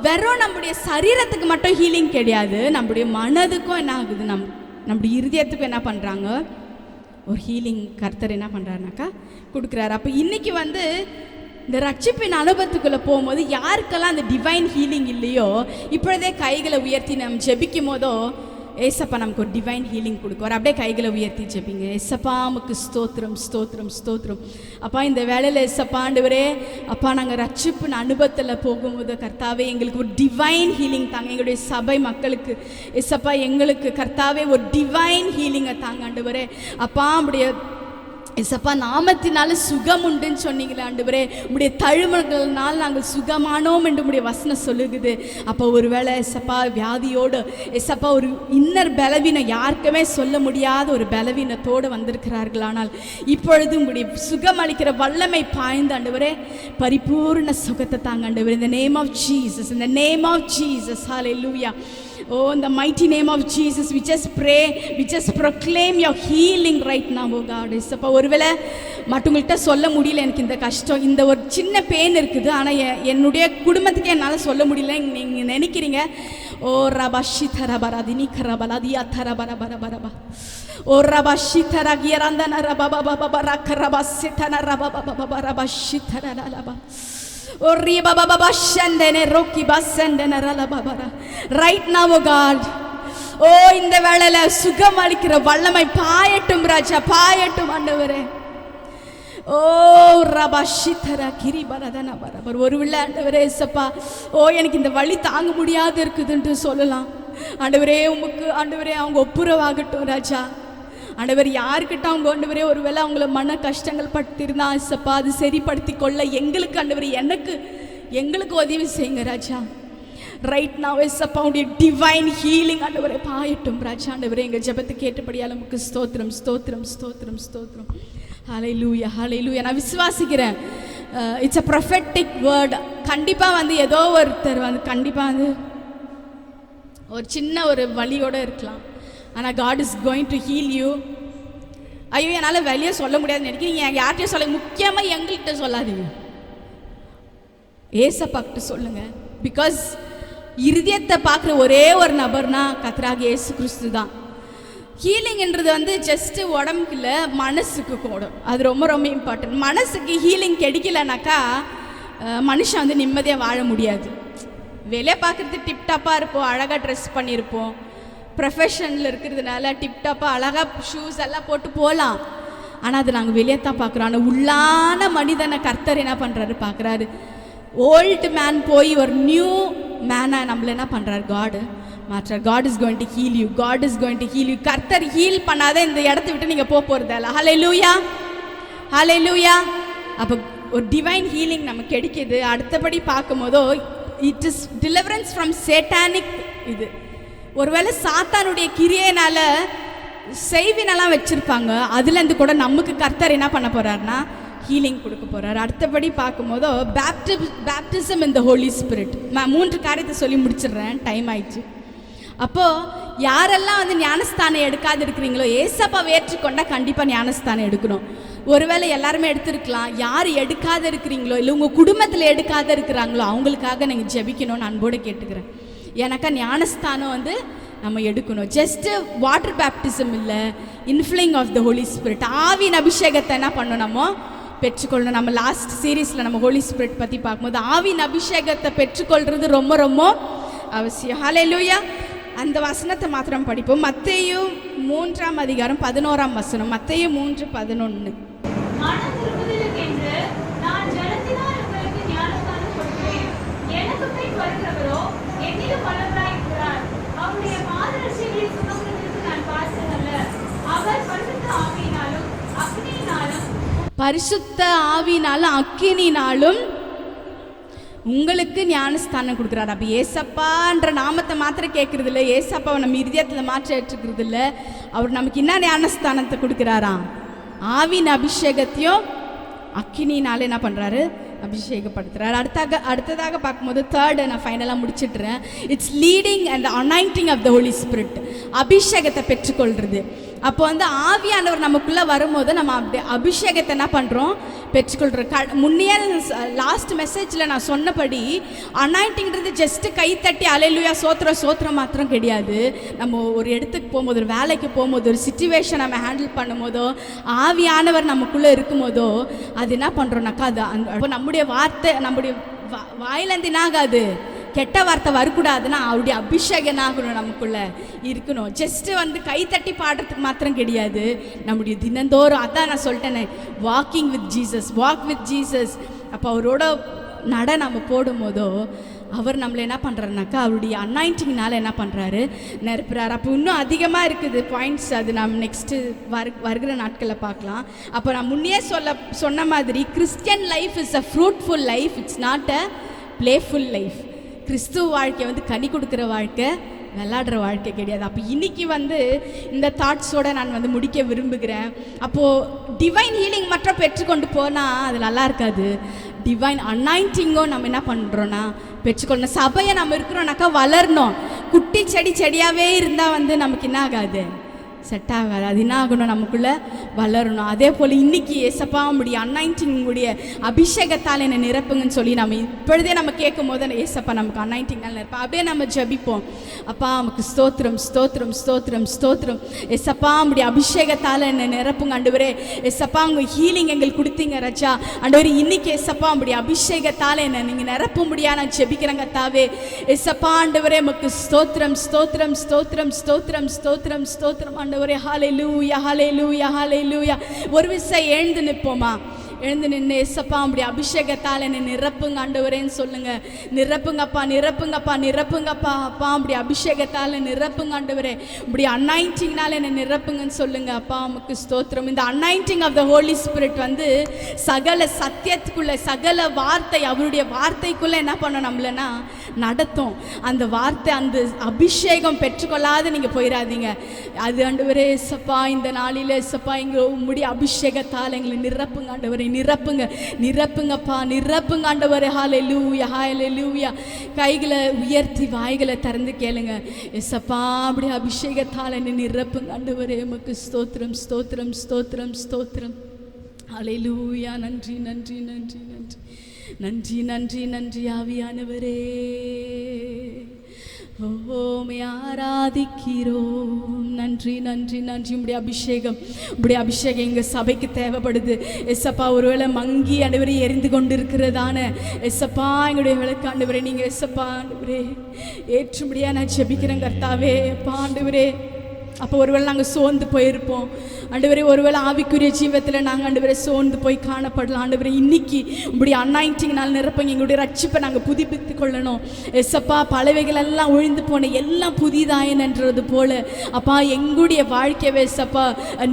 வெறும் நம்முடைய சரீரத்துக்கு மட்டும் ஹீலிங் கிடையாது, நம்முடைய மனதுக்கும் என்ன ஆகுது, நம்முடைய இருதயத்துக்கும் என்ன பண்ணுறாங்க, ஒரு ஹீலிங் கர்த்தர் என்ன பண்ணுறாருனாக்கா கொடுக்குறாரு. அப்போ இன்றைக்கி இந்த ரட்சிப்பின் அனுபவத்துக்குள்ளே போகும்போது யாருக்கெல்லாம் அந்த டிவைன் ஹீலிங் இல்லையோ இப்பொழுதே கைகளை உயர்த்தி நம்ம ஜெபிக்கும் போதோ ஏசப்பா நமக்கு ஒரு டிவைன் ஹீலிங் கொடுக்குவார். அப்படியே கைகளை உயர்த்தி ஜெபிங்க. ஏசப்பா நமக்கு ஸ்தோத்திரம் ஸ்தோத்திரம் ஸ்தோத்திரம். அப்பா இந்த வேளையில் ஏசப்பா ஆண்டவரே, அப்பா நாங்கள் ரட்சிப்பின் அனுபவத்தில் போகும்போது கர்த்தாவே எங்களுக்கு ஒரு டிவைன் ஹீலிங் தாங்க. எங்களுடைய சபை மக்களுக்கு ஏசப்பா எங்களுக்கு கர்த்தாவே ஒரு டிவைன் ஹீலிங்கை தாங்க ஆண்டவரே. அப்பா நம்முடைய ஏசப்பா நாமத்தினால சுகம் உண்டுன்னு சொன்னீங்களே ஆண்டவரே, உம்முடைய தழும்புகளால் நாங்கள் சுகமானோம் என்று உம்முடைய வசனம் சொல்லுகுது. அப்போ ஒருவேளை ஏசப்பா வியாதியோடு ஏசப்பா ஒரு இன்னர் பலவீனம், யாருக்குமே சொல்ல முடியாத ஒரு பலவீனத்தோடு வந்திருக்கிறார்கள். ஆனால் இப்பொழுது உங்களுடைய சுகம் அளிக்கிற வல்லமை பாய்ந்து ஆண்டவரே பரிபூர்ண சுகத்தை தாங்க ஆண்டவரே. In the name of Jesus, in the name of Jesus, hallelujah. Oh, in the mighty name of Jesus, we just pray, we just proclaim your healing right now, oh God. ஏசப்பா ஒருவேளை மற்றவங்கள்ட்ட சொல்ல முடியல, எனக்கு இந்த கஷ்டம், இந்த ஒரு சின்ன பெயின் இருக்குது, ஆனால் என்னுடைய குடும்பத்துக்கு என்னால் சொல்ல முடியல நீங்கள் நினைக்கிறீங்க. ஓ ரபாஷி தரபராதி நீ கரபலாதியா தரபரபரபரபா ஓ ரபாஷி தரகியரந்தன ரபபபப ரக்கரபசித்தன ரபபபப ரபாஷி தரலபா. Right now, oh God, oh இந்த வேளையில சுகம் அளிக்கிற வல்லமை பாயட்டும் ராஜா, பாயட்டும் ஆண்டவரே. ஓ ரபாஷிதரா கிரிபரதன பரபர். ஒருவேளை ஆண்டவரே ஏசப்பா, ஓ எனக்கு இந்த வலி தாங்க முடியாது இருக்குதுன்ட்டு சொல்லலாம் ஆண்டவரே. உமக்கு ஆண்டவரே அவங்க ஒப்புரவாகட்டும் ராஜா. ஆண்டவர் யாருக்கிட்ட அவங்க ஆண்டவரே ஒருவேளை அவங்கள மன கஷ்டங்கள் படுத்திருந்தா ஏசப்பா அது சரிப்படுத்தி கொள்ள எங்களுக்கு ஆண்டவரே எங்களுக்கு உதவி செய்யுங்க ராஜா. ரைட் நவ் ஏசப்பா உடைய டிவைன் ஹீலிங் ஆண்டவரே பாயட்டும் ராஜா. ஆண்டவரே எங்கள் ஜெபத்தை கேட்டபடியால் உமக்கு ஸ்தோத்திரம் ஸ்தோத்திரம் ஸ்தோத்திரம் ஸ்தோத்திரம். ஹல்லேலூயா ஹல்லேலூயா. நான் விசுவாசிக்கிறேன் இட்ஸ் அ ப்ரொஃபெட்டிக் வேர்ட். கண்டிப்பாக ஏதோ ஒருத்தர் கண்டிப்பாக ஒரு சின்ன ஒரு வலியோடு இருக்கலாம், ஆனால் God is going to heal you. ஐயோ என்னால் வெளியே சொல்ல முடியாதுன்னு நினைக்கிறீங்க, யார்கிட்டையும் சொல்ல, முக்கியமாக எங்கள்கிட்ட சொல்லாதீங்க, ஏசப்பாக்கிட்ட சொல்லுங்கள். பிகாஸ் இருதயத்தை பார்க்குற ஒரே ஒரு நபர்னா கர்த்தராகிய இயேசு கிறிஸ்து தான். ஹீலிங்ன்றது ஜஸ்ட்டு உடம்புக்கு இல்லை, மனசுக்கு கூட அது ரொம்ப ரொம்ப இம்பார்ட்டன்ட். மனசுக்கு ஹீலிங் கிடைக்கலனாக்கா மனுஷன் நிம்மதியாக வாழ முடியாது. வெளியே பார்க்குறது டிப்டாப்பாக இருப்போம், அழகாக ட்ரெஸ் பண்ணியிருப்போம், ப்ரொஃபஷனில் இருக்கிறதுனால டிப்டாப்பாக அழகாக ஷூஸ் எல்லாம் போட்டு போகலாம், ஆனால் அது நாங்கள் வெளியே தான் பார்க்குறோம். ஆனால் உள்ளான மனிதனை கர்த்தர் என்ன பண்ணுறாரு பார்க்குறாரு. ஓல்டு மேன் போய் ஒரு நியூ மேனாக நம்மள என்ன பண்ணுறாரு காடு மாற்றார். God is going to heal you, God is going to heal you. கர்த்தர் ஹீல் பண்ணாத இந்த இடத்த விட்டு நீங்கள் போகிறதில்ல. ஹல்லேலூயா ஹல்லேலூயா. அப்போ ஒரு டிவைன் ஹீலிங் நமக்கு கிடைக்கிது. அடுத்தபடி பார்க்கும்போதோ it is deliverance from satanic. இது ஒருவேளை சாத்தானுடைய கிரியையினால செய்வினெல்லாம் வச்சுருப்பாங்க, அதுலேருந்து கூட நமக்கு கர்த்தர் என்ன பண்ண போகிறாருன்னா ஹீலிங் கொடுக்க போகிறார். அடுத்தபடி பார்க்கும்போதோ பேப்டிசம் இன் த ஹோலி ஸ்பிரிட். நான் 3 காரியத்தை சொல்லி முடிச்சிடுறேன், டைம் ஆயிடுச்சு. அப்போது யாரெல்லாம் ஞானஸ்தானம் எடுக்காது இருக்கிறீங்களோ, ஏசப்பாவை ஏற்றுக்கொண்டால் கண்டிப்பாக ஞானஸ்தானம் எடுக்கணும். ஒருவேளை எல்லாருமே எடுத்துருக்கலாம். யார் எடுக்காத இருக்கிறீங்களோ இல்லை உங்கள் குடும்பத்தில் எடுக்காத இருக்கிறாங்களோ அவங்களுக்காக நீங்கள் ஜெபிக்கணும்னு அன்போடு கேட்டுக்கிறேன். எனக்கா ஞானஸ்தானம் நம்ம எடுக்கணும். ஜஸ்ட்டு வாட்டர் பேப்டிசம் இல்லை, infilling of the Holi spirit. ஆவின் அபிஷேகத்தை என்ன பண்ணணும், நம்ம பெற்றுக்கொள்ளணும். நம்ம லாஸ்ட் சீரீஸில் நம்ம ஹோலி ஸ்பிரிட் பற்றி பார்க்கும்போது ஆவின் அபிஷேகத்தை பெற்றுக்கொள்வது ரொம்ப ரொம்ப அவசியம். ஹல்லேலூயா. அந்த வசனத்தை மாத்திரம் படிப்போம். மத்தேயு 3:11. மத்தேயு 3:11. மனம் திரும்புதலுக்கென்று நான் ஜலத்தினால் உங்களுக்கு ஞானஸ்நானம் கொடுக்கிறேன். எனக்கு பின் வருகிறவரோ என்னிலும் வல்லவராய் இருக்கிறார். அவருடைய பாதரட்சைகளை சுமக்கிறதற்கு நான் பாத்திரமல்ல. அவர் பரிசுத்த ஆவியினாலும் அக்கினினாலும் உங்களுக்கு ஞானஸ்தானம் கொடுக்குறாரு. அப்போ ஏசப்பான்ற நாமத்தை மாத்திரம் கேட்கறது இல்லை, ஏசப்பாவை நம்ம இருதயத்தில் மாற்ற ஏற்றுக்கிறது இல்லை. அவர் நமக்கு என்ன ஞானஸ்தானத்தை கொடுக்குறாராம்? ஆவின் அபிஷேகத்தையும் அக்கினினால என்ன பண்ணுறாரு? அபிஷேகப்படுத்துகிறார். அடுத்ததாக பார்க்கும்போது தேர்டு நான் ஃபைனலாக முடிச்சிடுறேன். It's leading and anointing of the Holi Spirit. அபிஷேகத்தை பெற்றுக்கொள்கிறது. அப்போ ஆவியானவர் நமக்குள்ளே வரும்போது நம்ம அப்படி அபிஷேகத்தை என்ன பண்ணுறோம்? பெற்றுக்கொள்கிறோம். முன்னே லாஸ்ட் மெசேஜில் நான் சொன்னபடி அனாயிண்டிங்கிறது ஜஸ்ட்டு கைத்தட்டி அல்லேலூயா சோத்திரம் சோத்திரம் மாத்திரம் கிடையாது. நம்ம ஒரு இடத்துக்கு போகும்போது, ஒரு வேலைக்கு போகும்போது, ஒரு சிச்சுவேஷன் நம்ம ஹேண்டில் பண்ணும்போதோ, ஆவியானவர் நமக்குள்ளே இருக்கும்போதோ அது என்ன பண்ணுறோம்னாக்கா அது அப்போ நம்முடைய வார்த்தை, நம்முடைய வாயிலேருந்து என்ன ஆகாது? கெட்ட வார்த்தை வரக்கூடாதுன்னா அவருடைய அபிஷேகம் ஆகணும், நமக்குள்ளே இருக்கணும். ஜஸ்ட்டு கைத்தட்டி பாடுறதுக்கு மாத்திரம் கிடையாது, நம்முடைய தினந்தோறும். அதான் நான் சொல்லிட்டேனே, walking with Jesus, walk with Jesus. அப்போ அவரோட நம்ம போடும்போதோ அவர் நம்மளை என்ன பண்ணுறாருனாக்கா அவருடைய அனாயிண்டிங்னால என்ன பண்ணுறாரு, நிரப்புறாரு. அப்போ இன்னும் அதிகமாக இருக்குது பாயிண்ட்ஸ், அது நம்ம நெக்ஸ்ட்டு வருகிற நாட்களில் பார்க்கலாம். அப்போ நான் முன்னே சொன்ன மாதிரி Christian life is a fruitful life, it's not a playful life. கிறிஸ்துவ வாழ்க்கை வந்து கனி கொடுக்குற வாழ்க்கை, விளையாடுற வாழ்க்கை கிடையாது. அப்போ இன்றைக்கி வந்து இந்த தாட்ஸோடு நான் வந்து முடிக்க விரும்புகிறேன். அப்போது டிவைன் ஹீலிங் மட்டும் பெற்றுக்கொண்டு போனால் அது நல்லா இருக்காது. டிவைன் அனாயிண்டிங்கும் நம்ம என்ன பண்ணுறோன்னா பெற்றுக்கொள்ளணும். சபையை நம்ம இருக்கிறோம்னாக்கா வளரணும். குட்டி செடியாகவே இருந்தால் வந்து நமக்கு என்ன ஆகாது, செட் ஆகாது. அது என்ன ஆகணும், நமக்குள்ளே வளரணும். அதே போல் இன்றைக்கி ஏசப்பா உடைய அனாயிண்டிங்குடைய அபிஷேகத்தால் என்னை நிரப்புங்கன்னு சொல்லி நம்ம இப்பொழுதே நம்ம கேட்கும் போது ஏசப்பா நமக்கு அனாயிண்டிங்னால் நிரப்பா. அப்படியே நம்ம ஜபிப்போம். அப்பா நமக்கு ஸ்தோத்திரம் ஸ்தோத்திரம் ஸ்தோத்திரம் ஸ்தோத்திரம். ஏசப்பா உடைய அபிஷேகத்தால் என்னை நிரப்புங்க ஆண்டவரே. ஏசப்பா உங்கள் ஹீலிங் எங்களுக்கு கொடுத்தீங்க ராஜா. ஆண்டவரே இன்னைக்கு ஏசப்பா உடைய அபிஷேகத்தால் என்னை நீங்கள் நிரப்ப முடியா நான் ஜெபிக்கிறேங்க தாவே. ஏசப்பா ஆண்டவரே நமக்கு ஸ்தோத்திரம் ஸ்தோத்திரம் ஸ்தோத்திரம் ஸ்தோத்திரம் ஸ்தோத்திரம் ஸ்தோத்திரம் ஆண்டவரே. ஹல்லேலூயா ஹல்லேலூயா ஹல்லேலூயா. ஒரு விசை எழுந்து நிற்போமா? எழுந்து நின்று ஏசப்பா உடைய அபிஷேகத்தால் என்னை நிரப்புங்க ஆண்டவரேன்னு சொல்லுங்க. நிரப்புங்கப்பா நிரப்புங்கப்பா நிரப்புங்கப்பா. அப்பா உடைய அபிஷேகத்தால் நிரப்புங்க ஆண்டவரே. உடைய அனாயிண்டிங்னால என்னை நிரப்புங்கன்னு சொல்லுங்க. அப்பா உமக்கு ஸ்தோத்திரம். இந்த anointing of the Holi Spirit வந்து சகல சத்தியத்துக்குள்ள, சகல வார்த்தை, அவருடைய வார்த்தைக்குள்ளே என்ன பண்ணணும் நம்மளனா நடத்தும். அந்த வார்த்தை, அந்த அபிஷேகம் பெற்றுக்கொள்ளாத நீங்கள் போயிடாதீங்க. அது ஆண்டவரே ஏசப்பா இந்த நாளில் ஏசப்பா எங்களை உம்முடைய அபிஷேகத்தால் எங்களை நிரப்புங்க ஆண்டவரே. நிரப்புங்க நிரப்புங்கப்பா நிரப்புங்க ஆண்டவரே. ஹல்லேலூயா ஹல்லேலூயா. கைகளை உயர்த்தி வாய்களை திறந்து கேளுங்க. ஏசப்பா அப்படியே அபிஷேகத்தால் என்னை நிரப்புங்க ஆண்டவரே. உமக்கு ஸ்தோத்திரம் ஸ்தோத்திரம் ஸ்தோத்திரம் ஸ்தோத்திரம். ஹல்லேலூயா. நன்றி நன்றி நன்றி நன்றி நன்றி நன்றி நன்றி ஆவியானவரே. ஓமே ஆராதிக்கிறோம். நன்றி நன்றி நன்றி. உடைய அபிஷேகம், உடைய அபிஷேகம் எங்கள் சபைக்கு தேவைப்படுது எஸ்ஸப்பா. ஒருவேளை மங்கி ஆண்டவரே எரிந்து கொண்டு இருக்கிறதான எஸ்ஸப்பா எங்களுடைய விளக்கு ஆண்டவரே நீங்கள் எஸ்ஸப்பா ஆண்டவரே ஏற்றும்படியாக நான் ஜெபிக்கிறேன் கர்த்தாவே. அப்பா ஆண்டவரே, அப்போ ஒருவேளை நாங்கள் சோர்ந்து போயிருப்போம் ஆண்டவரே. ஒருவேளை ஆவிக்குரிய ஜீவத்தில் நாங்கள் ஆண்டவரே சோர்ந்து போய் காணப்படலாம் ஆண்டவரே. இன்னைக்கு உங்களுடைய அனாயிண்டிங்னால் நிரப்பங்க. எங்களுடைய ரட்சிப்பை நாங்கள் புதுப்பித்து கொள்ளணும் எஸ்ஸப்பா. பலவைகள் எல்லாம் ஒழிந்து போன எல்லாம் புதிதாயன்ன்றது போல அப்பா எங்களுடைய வாழ்க்கையவே எஸ்ஸப்பா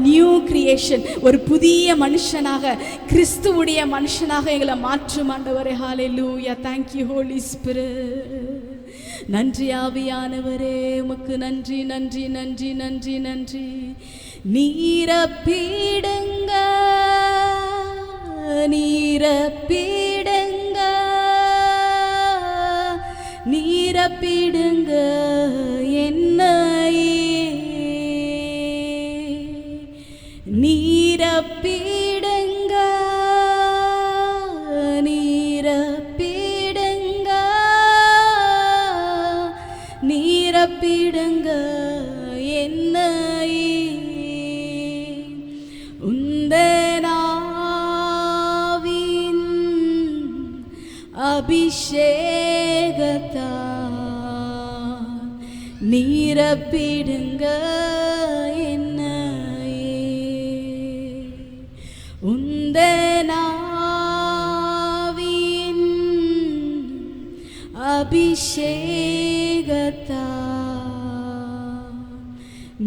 நியூ கிரியேஷன், ஒரு புதிய மனுஷனாக, கிறிஸ்துவுடைய மனுஷனாக எங்களை மாற்றும் ஆண்டவரே. ஹல்லேலூயா. Thank you holy spirit. நன்றி ஆவியானவரே, உமக்கு நன்றி நன்றி நன்றி நன்றி நன்றி. நீரப்பிடுங்க நீரப்பிடுங்க நீரப்பிடுங்க என்னையே. நீரப்பிடுங்க நீரப்பிடுங்க நீரப்பிடுங்க என்னையே. உந்தனாவின் அபிஷேகத்தால் நீரப்பிடுங்க என்னையே. உந்தனாவின் அபிஷேகத்தால்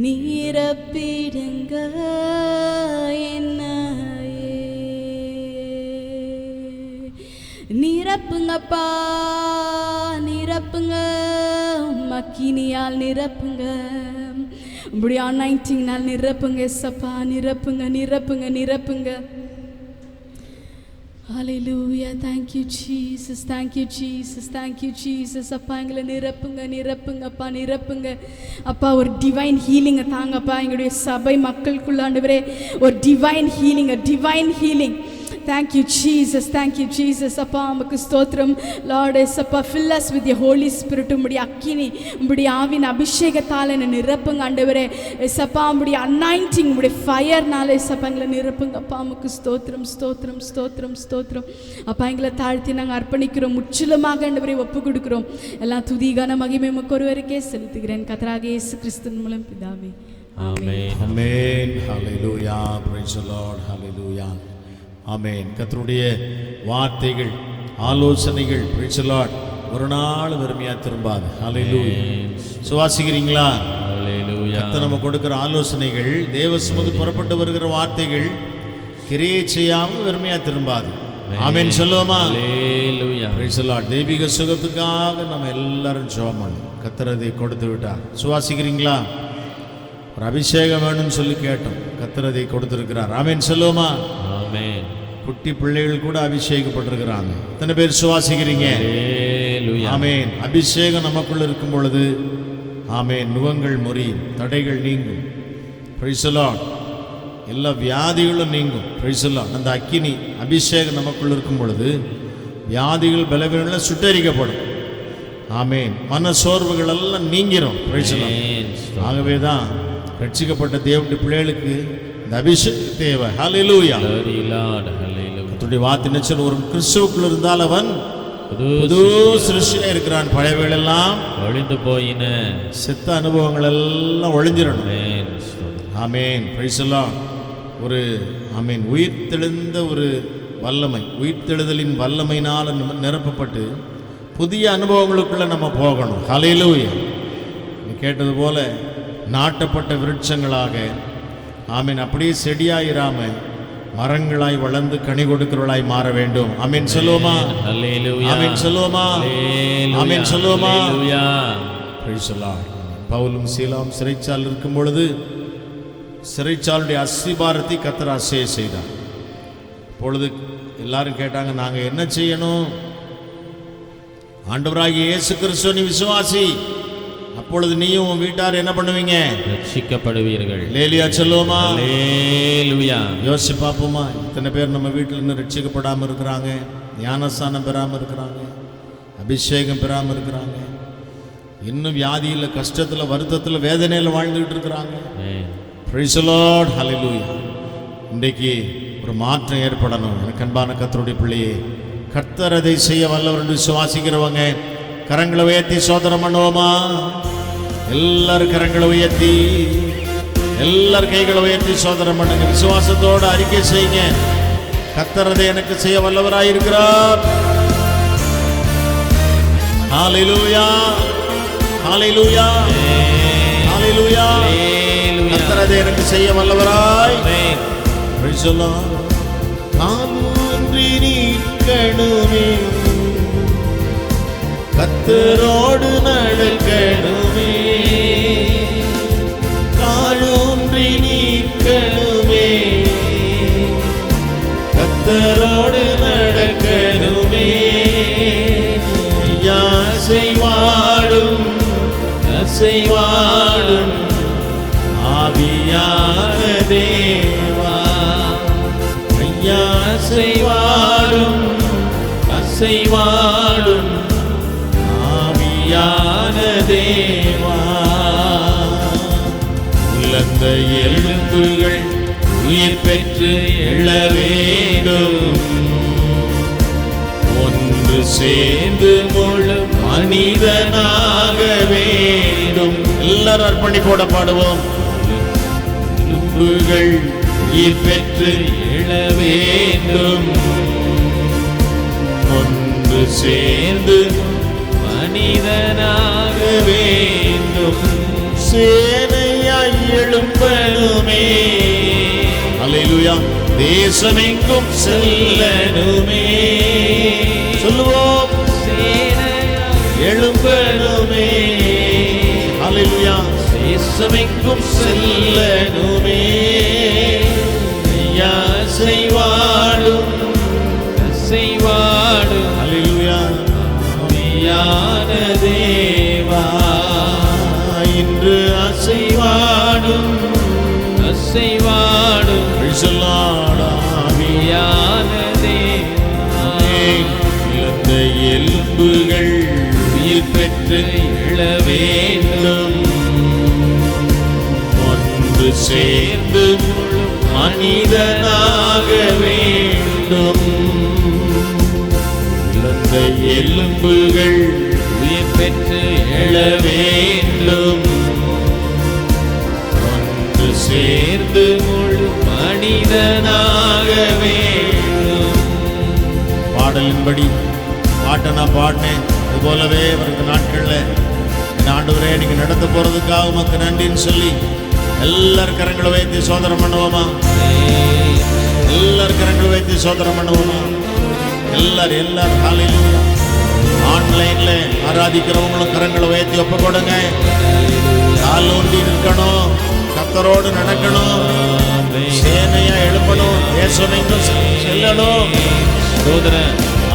நீரப்பிடுங்க என்னையே. நிரப்புங்கப்பா நிரப்புங்க. மக்கினியால் நிரப்புங்க. உங்களுடைய அனாயிண்டிங்னால் நிரப்புங்க எஸ்ஸப்பா. நிரப்புங்க நிரப்புங்க நிரப்புங்க. ஹல்லேலூயா. Thank you Jesus. Thank you Jesus. Thank you Jesus. அப்பா எங்களை நிரப்புங்க நிரப்புங்க அப்பா நிரப்புங்க அப்பா. ஒரு டிவைன் ஹீலிங்கை தாங்கப்பா எங்களுடைய சபை மக்களுக்குள்ள ஆண்டவரே. ஒரு divine healing, divine healing. Thank you Jesus. Thank you Jesus. அப்பா உமக்கு ஸ்தோத்திரம் Lord. எஸ்ஸப்பா fill us with your Holy Spirit. உம்முடைய அக்கினி, உம்முடைய ஆவின் அபிஷேகத்தால் என்னை நிரப்புங்க ஆண்டவரே. எஸ்ஸப்பா உம்முடைய அனாயிண்டிங், உம்முடைய ஃபயர்னால எஸ்ஸப்பா எங்களை நிரப்புங்க அப்பா. உமக்கு ஸ்தோத்திரம் ஸ்தோத்திரம் ஸ்தோத்திரம் ஸ்தோத்திரம் அப்பா. எங்களை தாழ்த்தி நாங்கள் அர்ப்பணிக்கிறோம், முற்றிலுமாக ஆண்டவரை ஒப்பு கொடுக்கிறோம். எல்லாம் துதிகான மகிமை உமக்கு ஒருவருக்கே செலுத்துகிறேன் கர்த்தராகிய இயேசு கிறிஸ்துவின் மூலம் பிதாவே. ஆமென். ஆமென். ஹல்லேலூயா. Praise the lord. ஹல்லேலூயா. ஆமென். கர்த்தருடைய வார்த்தைகள், ஆலோசனைகள் பிரைஸ் தி லார்ட் ஒரு நாள் வெறுமையா திரும்பாது. ஹல்லேலூயா. சுவாசிக்கிறீங்களா? ஹல்லேலூயா. கர்த்தர் நம்ம கொடுக்கிற ஆலோசனைகள், தேவ சமூகத்தில் புறப்பட்டு வருகிற வார்த்தைகள் கிரியை செய்யாமல் வெறுமையா திரும்பாது. ஆமென் சொல்லுவோமா? ஹல்லேலூயா. Praise the lord. தெய்வீக சுகத்துக்காக நம்ம எல்லாரும் ஜெபம் பண்ணணும். கர்த்தர் அதை கொடுத்து விட்டார். சுவாசிக்கிறீங்களா? ஒரு அபிஷேகம் வேணும்னு சொல்லி கேட்டோம். கர்த்தர் அதை கொடுத்திருக்கிறார். ஆமென் சொல்லுவோமா? ஆமென். குட்டி பிள்ளைகள் கூட அபிஷேகப்பட்டிருக்கிறாங்க. எத்தனை பேர் சுவாசிக்கிறீங்க? ஹல்லேலூயா. ஆமென். அபிஷேகம் நமக்குள்ள இருக்கும் பொழுது ஆமென், நுகங்கள் முறியும், தடைகள் நீங்கும். Price the Lord. எல்லா வியாதிகளும் நீங்கும். Price the Lord. அந்த அக்கினி அபிஷேகம் நமக்குள்ள இருக்கும் பொழுது வியாதிகள் பலவீனங்கள் சுட்டரிக்கப்படும். ஆமென். மன சோர்வுகள் எல்லாம் நீங்கிரும். Price the Lord. ஆகவே தான் ரட்சிக்கப்பட்ட தேவனுடைய பிள்ளைகளுக்கு இந்த அபிஷேகம் தேவை. ஹல்லேலூயா. Glory Lord. Hallelujah. கர்த்தருடைய வார்த்தை நிச்சயம் ஒரு கிறிஸ்துவுக்குள் இருந்தால் அவன் புது சிருஷ்டியா இருக்கிறான். பழையவைகள் எல்லாம் ஒழிந்து போயின. செத்த அனுபவங்கள் எல்லாம் ஒழிஞ்சிடணும். ஆமென். ஆமென். Price the Lord. ஒரு ஆமென், உயிர்த்தெழுந்த ஒரு வல்லமை, உயிர்த்தெழுதலின் வல்லமையினால் நிரப்பப்பட்டு புதிய அனுபவங்களுக்குள்ள நம்ம போகணும். ஹல்லேலூயா. நீ கேட்டது போல நாட்டப்பட்ட விருட்சங்களாக ஆமீன் அப்படியே செடியாயிராம மரங்களாய் வளர்ந்து கனி கொடுக்கிறவளாய் மாற வேண்டும். ஆமீன் சொல்லுவோமா? ஹல்லேலூயா. ஆமீன் சொல்லுவோமா? ஆமீன் சொல்லுவோமா? ஹல்லேலூயா. Praise the lord. பவுலும் சீலாவும் சிறைச்சாலையில் இருக்கும் பொழுது சிறைச்சாலுடைய அஸ்திபாரத்தை கர்த்தர் அசைய செய்தார். பொழுது எல்லாரும் கேட்டாங்க, நாங்கள் என்ன செய்யணும்? ஆண்டவராகிய இயேசு கிறிஸ்து நீ விசுவாசி, அப்பொழுது நீயும் உன் வீட்டார் என்ன பண்ணுவீங்க? ரட்சிக்கப்படுவீர்கள். லேலியா சொல்லுவோமா? ஹல்லேலூயா. யோசிச்சு பார்ப்போமா? இத்தனை பேர் நம்ம வீட்டில் இன்னும் ரட்சிக்கப்படாமல் இருக்கிறாங்க, ஞானஸ்தானம் பெறாமல் இருக்கிறாங்க, அபிஷேகம் பெறாமல் இருக்கிறாங்க, இன்னும் வியாதியில், கஷ்டத்தில், வருத்தத்தில், வேதனையில் வாழ்ந்துகிட்டு இருக்கிறாங்க. Praise the lord. ஹல்லேலூயா. இன்றைக்கு ஒரு மாற்றம் ஏற்படணும். எனக்கு அன்பான கர்த்தருடைய பிள்ளையே, கர்த்தர் அதை செய்ய வல்லவர் என்று விசுவாசிக்கிறவங்க கரங்களை உயர்த்தி சோதனம் பண்ணுவோமா? எல்லாரும் கரங்களை உயர்த்தி, எல்லாரும் கைகளை உயர்த்தி சோதனம் பண்ணுங்க. விசுவாசத்தோடு அறிக்கை செய்யுங்க. கர்த்தர் அதை எனக்கு செய்ய வல்லவராய் இருக்கிறார். ஹல்லேலூயா. ஹல்லேலூயா. ஹல்லேலூயா. கர்த்தர் அதை எனக்கு செய்ய வல்லவராய். Price the Lord. காலூன்றி நிற்கணுமே, கர்த்தரோடு நடக்கணுமே, காலூன்றி நிற்கணுமே, கர்த்தரோடு நடக்கணுமே, அசைவாடும் அசைவாடும் ஆவியான தேவா, ஐயா அசைவாடும் அசைவாடும் ஆவியான தேவா, உலர்ந்த எலும்புகள் உயிர் பெற்று எழ வேண்டும், ஒன்று சேர்ந்து முழு மனிதனாக வேண்டும். எல்லாரும் அர்ப்பணிப்போட பாடுவோம். எலும்புகள் உயிர் பெற்று எழ வேண்டும், ஒன்று சேர்ந்து மனிதனாக வேண்டும், சேனையாய் எழும்பணுமே. அல்லேலூயா. தேசமெங்கும் செல்லணுமே. சொல்லுவோம். சேனையாய் எழும்பணுமே. அல்லேலூயா. தேசமெங்கும் செல்லணுமே. அசைவாடும் அசைவாடும் அல்லேலூயா ஆவியான தேவா, இன்று அசைவாடும் அசைவாடும் ஆவியான தேவா, இழந்த எலும்புகள் உயிர் பெற்று எழ வேண்டும், ஒன்று சேர்ந்து மனிதனாக வேண்டும், இழந்த எலும்புகள் உயிர் பெற்று எழ வேண்டும், ஒன்று சேர்ந்து முழு மனிதனாக வேண்டும். பாடலின்படி பாட்டை நான் பாடினேன். அதுபோலவே வருகிற நாட்களில் ஆண்டவரே நீங்க நடத்த போறதுக்காக உமக்கு நன்றின்னு சொல்லி எல்லாரும் கரங்களை வைத்து சோதனம் பண்ணுவோமா? எல்லாரும் கரங்களை வைத்து சோதனம் பண்ணுவோமா? எல்லாரும் ஹல்லேலூயா. ஆன்லைன்ல ஆராதிக்கிறவங்களும் கரங்களை வைத்து ஒப்பு கொடுங்க. கால் ஊண்டி நிற்கணும், கர்த்தரோடு நடக்கணும், சேனையா எழுப்பணும், தேசமெங்கும் செல்லணும்.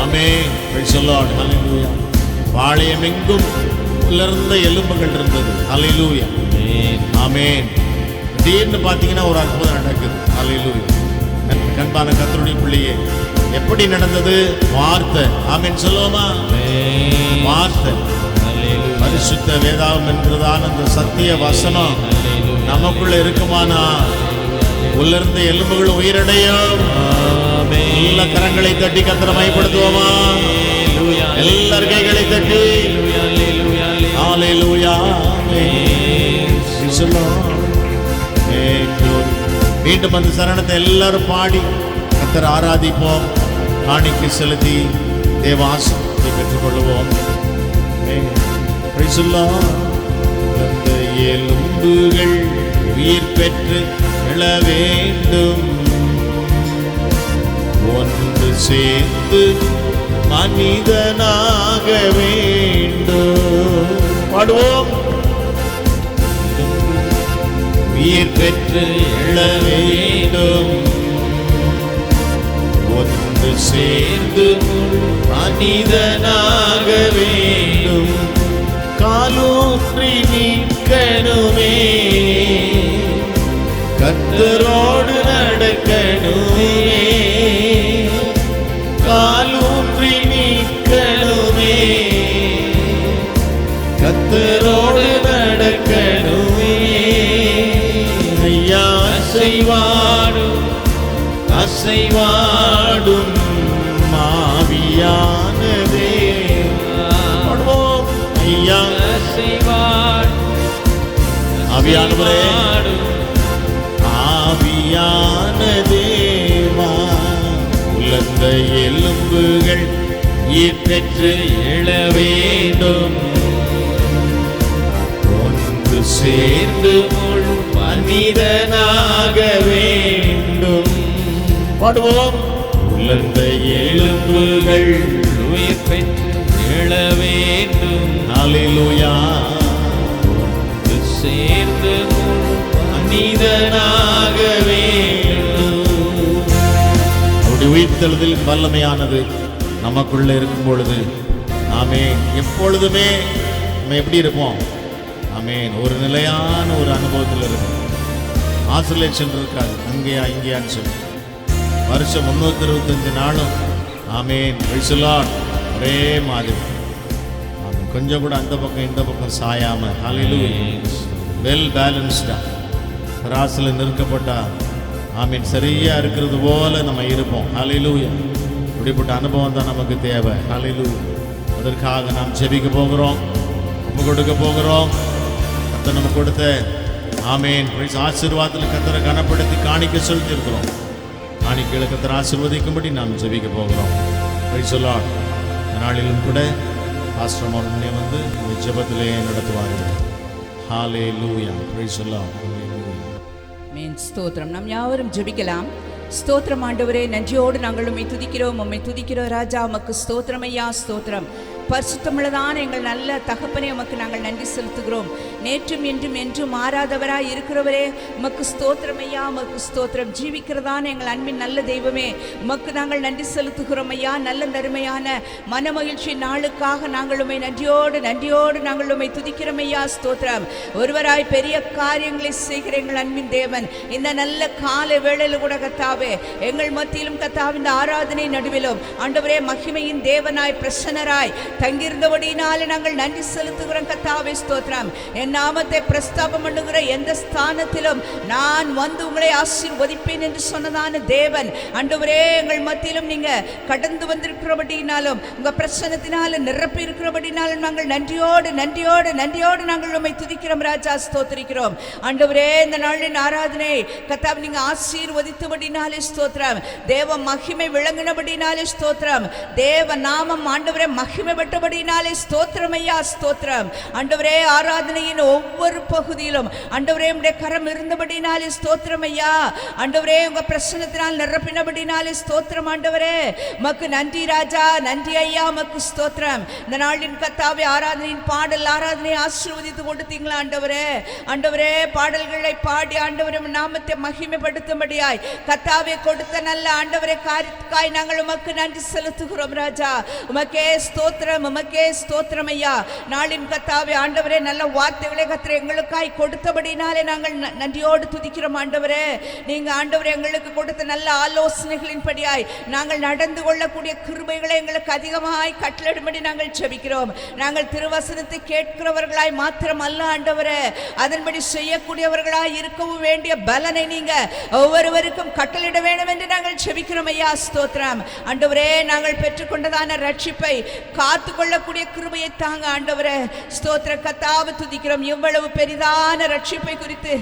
ஆமென். Price the lord. ஹல்லேலூயா. பாளையமெங்கும் உலர்ந்த எலும்புகள் இருந்தது. ஹல்லேலூயா. ஆமென். திடீர்னு பார்த்தீங்கன்னா ஒரு அற்புதம் நடக்குது. ஹல்லேலூயா. கண்பான கர்த்தருடைய பிள்ளையே, எப்படி நடந்தது? வார்த்தை. ஆமென் சொல்லுவோமா? வார்த்தை. பரிசுத்த வேதாகம் என்கிறதான அந்த சத்திய வசனம் நமக்குள்ள இருக்குமானா உலர்ந்த எலும்புகள் உயிரடையும். எல்லா கரங்களை தட்டி கர்த்தரை மகிமைப்படுத்துவோமா? எல்லார் கைகளை தட்டி ஹல்லேலூயா. மீண்டும் அந்த சரணத்தை எல்லாரும் பாடி கர்த்தரை ஆராதிப்போம், காணிக்கை செலுத்தி தேவ ஆசீர்வாதத்தை பெற்றுக்கொள்வோம். Price the Lord. அந்த எலும்புகள் உயிர் பெற்று எழ வேண்டும், ஒன்று சேர்ந்து மனிதனாக வேண்டும். பாடுவோம். உயிர் பெற்று எழ வேண்டும், ஒன்று சேர்ந்து மனிதனாக வேண்டும். காலூன்றி நிற்கணுமே, கர்த்தரோடு நடக்கணுமே. காலூன்றி நிற்கணுமே, கர்த்தரோடு நடக்கணுமே. ஐயா அசைவாடும் அசைவாடும் மாவியானதே. பாடுவோம். ஐயா ஆவியானவரே, ஆவியான தேவா, உலர்ந்த எலும்புகள் உயிர் பெற்று எழ வேண்டும், ஒன்று சேர்ந்து முழு மனிதனாக வேண்டும். பாடுவோம். உலர்ந்த எலும்புகள் உயிர் பெற்று எழ வேண்டும். ஹல்லேலூயா. ஒன்று சேர்ந்து மனிதனாக வேண்டும். அவருடைய உயிர்த்தெழுதல் வல்லமையானது நமக்குள்ள இருக்கும் பொழுது நாமே எப்பொழுதுமே நம்ம எப்படி இருப்போம்? ஆமென். ஒரு நிலையான ஒரு அனுபவத்தில் இருக்கும். ஆசோலேஷன் இருக்காது, அங்கேயா இங்கேயான்னு சொல்லி. வருஷம் 365 நாளும் ஆமென். Price the Lord. ஒரே மாதிரி கொஞ்சம் கூட அந்த பக்கம் இந்த பக்கம் சாயாம ஹல்லேலூயா. வெல் பேலன்ஸ்டா ராசில் நிற்கப்பட்டா ஆமீன் சரியா இருக்கிறது போல நம்ம இருப்போம். ஹல்லேலூயா. இப்படிப்பட்ட அனுபவம் தான் நமக்கு தேவை. ஹல்லேலூயா. அதற்காக நாம் ஜெபிக்க போகிறோம், ஒப்பு கொடுக்க போகிறோம். கர்த்தர் நமக்கு கொடுத்த ஆமீன் ஆசீர்வாதத்தில் கர்த்தரை கனப்படுத்தி காணிக்க செலுத்தியிருக்கிறோம். காணிக்கைகளை கர்த்தர் ஆசீர்வதிக்கும்படி நாம் ஜெபிக்க போகிறோம். Praise the lord. நாளிலும் கூட பாஸ்டர் மோகனே வந்து இந்த ஜெபத்திலே நடத்துவார்கள். ஹல்லேலூயா. Praise the lord. மேன் ஸ்தோத்திரம். நாம் யாவரும் ஜெபிக்கலாம். ஸ்தோத்திரம் ஆண்டவரே, நன்றியோடு நாங்கள் உம்மை துதிக்கிறோம், உம்மை துதிக்கிறோம் ராஜா. உமக்கு ஸ்தோத்திரம் ஐயா, ஸ்தோத்திரம். பரிசுத்தமுள்ளதான எங்கள் நல்ல தகப்பனே, உமக்கு நாங்கள் நன்றி செலுத்துகிறோம். நேற்றும் என்றும் என்றும் மாறாதவராய் இருக்கிறவரே, உமக்கு ஸ்தோத்திரம் ஐயா, உமக்கு ஸ்தோத்திரம். ஜீவிக்கிறதான எங்கள் அன்பின் நல்ல தெய்வமே, உமக்கு நாங்கள் நன்றி செலுத்துகிறோம் ஐயா. நல்ல நறுமையான மனமகிழ்ச்சி நாளுக்காக நாங்கள் உம்மை நன்றியோடு நாங்கள் உம்மை துதிக்கிறோம் ஐயா, ஸ்தோத்திரம். ஒருவராய் பெரிய காரியங்களை செய்கிற எங்கள் அன்பின் தேவன், இந்த நல்ல கால வேளையில் கூட கத்தாவே எங்கள் மத்தியிலும் கத்தாவே இந்த ஆராதனை நடுவிலும் ஆண்டவரே மகிமையின் தேவனாய் பிரசன்னராய் தங்கியிருந்தபடினாலே நாங்கள் நன்றி செலுத்துகிறோம் கத்தாவே, ஸ்தோத்திரம். என் நாமத்தை பிரஸ்தாபம் பண்ணுகிற எந்த ஸ்தானத்திலும் நான் வந்து உங்களை ஆசீர்வதிப்பேன் என்று சொன்னதான தேவன் ஆண்டவரே, எங்கள் மத்தியிலும் நீங்க கடந்து வந்திருக்கிறபடினாலும் உங்க பிரசன்னத்தினால நிரப்பி இருக்கிறபடினாலும் நாங்கள் நன்றியோடு நாங்கள் உம்மை துதிக்கிறோம் ராஜா, ஸ்தோத்திரிக்கிறோம். ஆண்டவரே, இந்த நாளின் ஆராதனை கத்தாவே நீங்க ஆசீர்வதித்தபடினாலே ஸ்தோத்திரம். தேவ மகிமை விளங்கினபடினாலே ஸ்தோத்திரம். தேவ நாமம் ஆண்டவரே மகிமைப்பட காக்கப்பட்டபடினாலே ஸ்தோத்திரம் ஐயா, ஸ்தோத்திரம். ஆண்டவரே, ஆராதனையின் ஒவ்வொரு பகுதியிலும் ஆண்டவரே உம்முடைய கரம் இருந்தபடினாலே ஸ்தோத்திரம் ஐயா. ஆண்டவரே, உங்க பிரசன்னத்தினால் நிரப்பினபடினாலே ஸ்தோத்திரம். ஆண்டவரே, உமக்கு நன்றி ராஜா, நன்றி ஐயா, உமக்கு ஸ்தோத்திரம். இந்த நாளின் கர்த்தாவே, ஆராதனையின் பாடல் ஆராதனையை ஆசீர்வதித்து கொடுத்தீங்களா ஆண்டவரே. ஆண்டவரே, பாடல்களை பாடி ஆண்டவரே நாமத்தை மகிமைப்படுத்தும்படியாய் கர்த்தாவே கொடுத்த நல்ல ஆண்டவரே காரியத்துக்காய் நாங்கள் உமக்கு நன்றி செலுத்துகிறோம் ராஜா. உமக்கே ஸ்தோத்திரம், உமக்கே ஸ்தோத்திரம் ஐயா. நாளின் கர்த்தாவே ஆண்டவரே, நல்ல வார்த்தைகளை கர்த்தர் எங்களுக்காய் கொடுத்தபடினாலே நாங்கள் நன்றியோடு துதிக்கிறோம் ஆண்டவரே. நீங்க ஆண்டவரே எங்களுக்கு கொடுத்த நல்ல ஆலோசனைகளின்படியாய் நாங்கள் நடந்து கொள்ளக்கூடிய கிருபைகளை எங்களுக்கு அதிகமாய் கட்டளையிடும்படி நாங்கள் ஜெபிக்கிறோம். நாங்கள் திருவசனத்தை கேட்கிறவர்களாய் மாத்திரம் அல்ல ஆண்டவரே, அதன்படி செய்யக்கூடியவர்களாய் இருக்கவும் வேண்டிய பலனை நீங்க ஒவ்வொருவருக்கும் கட்டளையிட வேண்டும் என்று நாங்கள் ஜெபிக்கிறோம் ஐயா, ஸ்தோத்திரம். ஆண்டவரே, நாங்கள் பெற்றுக்கொண்டதான ரட்சிப்பை காத்து கொள்ளக்கூடிய கிருபையை தாங்க ஆண்டவரே, ஸ்தோத்திர கர்த்தாவை துதிக்கிறோம். இவ்வளவு பெரிதான ரட்சிப்பை குறித்து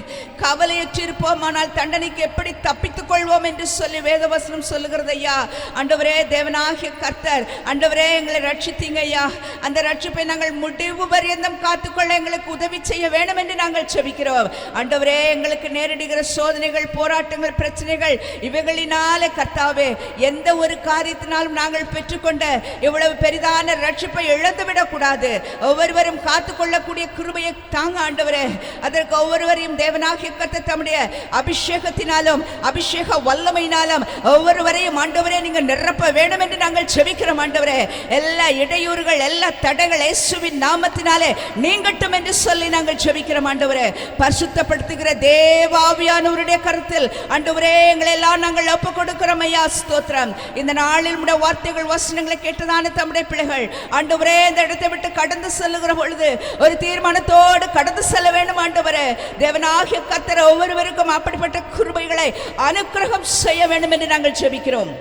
கவலையற்றிருப்போம், ஆனால் தண்டனைக்கு எப்படி தப்பித்துக் கொள்வோம் என்று சொல்லி வேதவசனம் சொல்லுகிறது ஐயா. ஆண்டவரே, தேவனாகிய கர்த்தர் ஆண்டவரே எங்களை ரட்சித்தீங்க ஐயா. அந்த ரட்சிப்பை நாங்கள் முடிவு பரியந்தம் காத்துக்கொள்ள எங்களுக்கு உதவி செய்ய வேண்டும் என்று நாங்கள் ஜெபிக்கிறோம். ஆண்டவரே, எங்களுக்கு நேரிடுகிற சோதனைகள், போராட்டங்கள், பிரச்சனைகள் இவைகளினாலே கர்த்தாவே எந்த ஒரு காரியத்தினாலும் நாங்கள் பெற்றுக்கொண்ட இவ்வளவு பெரிதான ரட்சிப்பை இழந்துவிடக் கூடாது. ஒவ்வொருவரும் காத்துக்கொள்ளக்கூடிய கிருபையை தாங்க ஆண்டவரே. அதற்கு ஒவ்வொருவரையும் தேவனாகிய கர்த்தர் தம்முடைய அபிஷேகத்தினாலும் அபிஷேக வல்லமையினாலும் ஒவ்வொருவரையும் ஆண்டவரே நீங்க நிரப்ப வேண்டும் என்று நாங்கள் ஜெபிக்கிறோம் ஆண்டவரே. எல்லா இடையூறுகள், எல்லா தடைகள் இயேசுவின் நாமத்தினாலே நீங்கட்டும் என்று சொல்லி நாங்கள் ஜெபிக்கிறோம் ஆண்டவரே. பரிசுத்தப்படுத்துகிற தேவாவியானவருடைய கருத்தில் ஆண்டவரே எங்களை எல்லாம் நாங்கள் ஒப்புக் கொடுக்கிறோம் ஐயா, ஸ்தோத்திரம். இந்த நாளில் உடைய வார்த்தைகள் வசனங்களை கேட்டதான தம்முடைய பிள்ளைகள் ஆண்டவரே இந்த இடத்தை விட்டு கடந்து செல்லுகிற பொழுது ஒரு தீர்மானத்தோடு கடந்து செல்ல வேண்டும் ஆண்டவரே. தேவனாகிய கர்த்தர் ஒவ்வொருவருக்கும் அப்படிப்பட்ட கிருபைகளை அனுக்கிரகம் செய்ய வேண்டும் என்று நாங்கள் ஜெபிக்கிறோம்.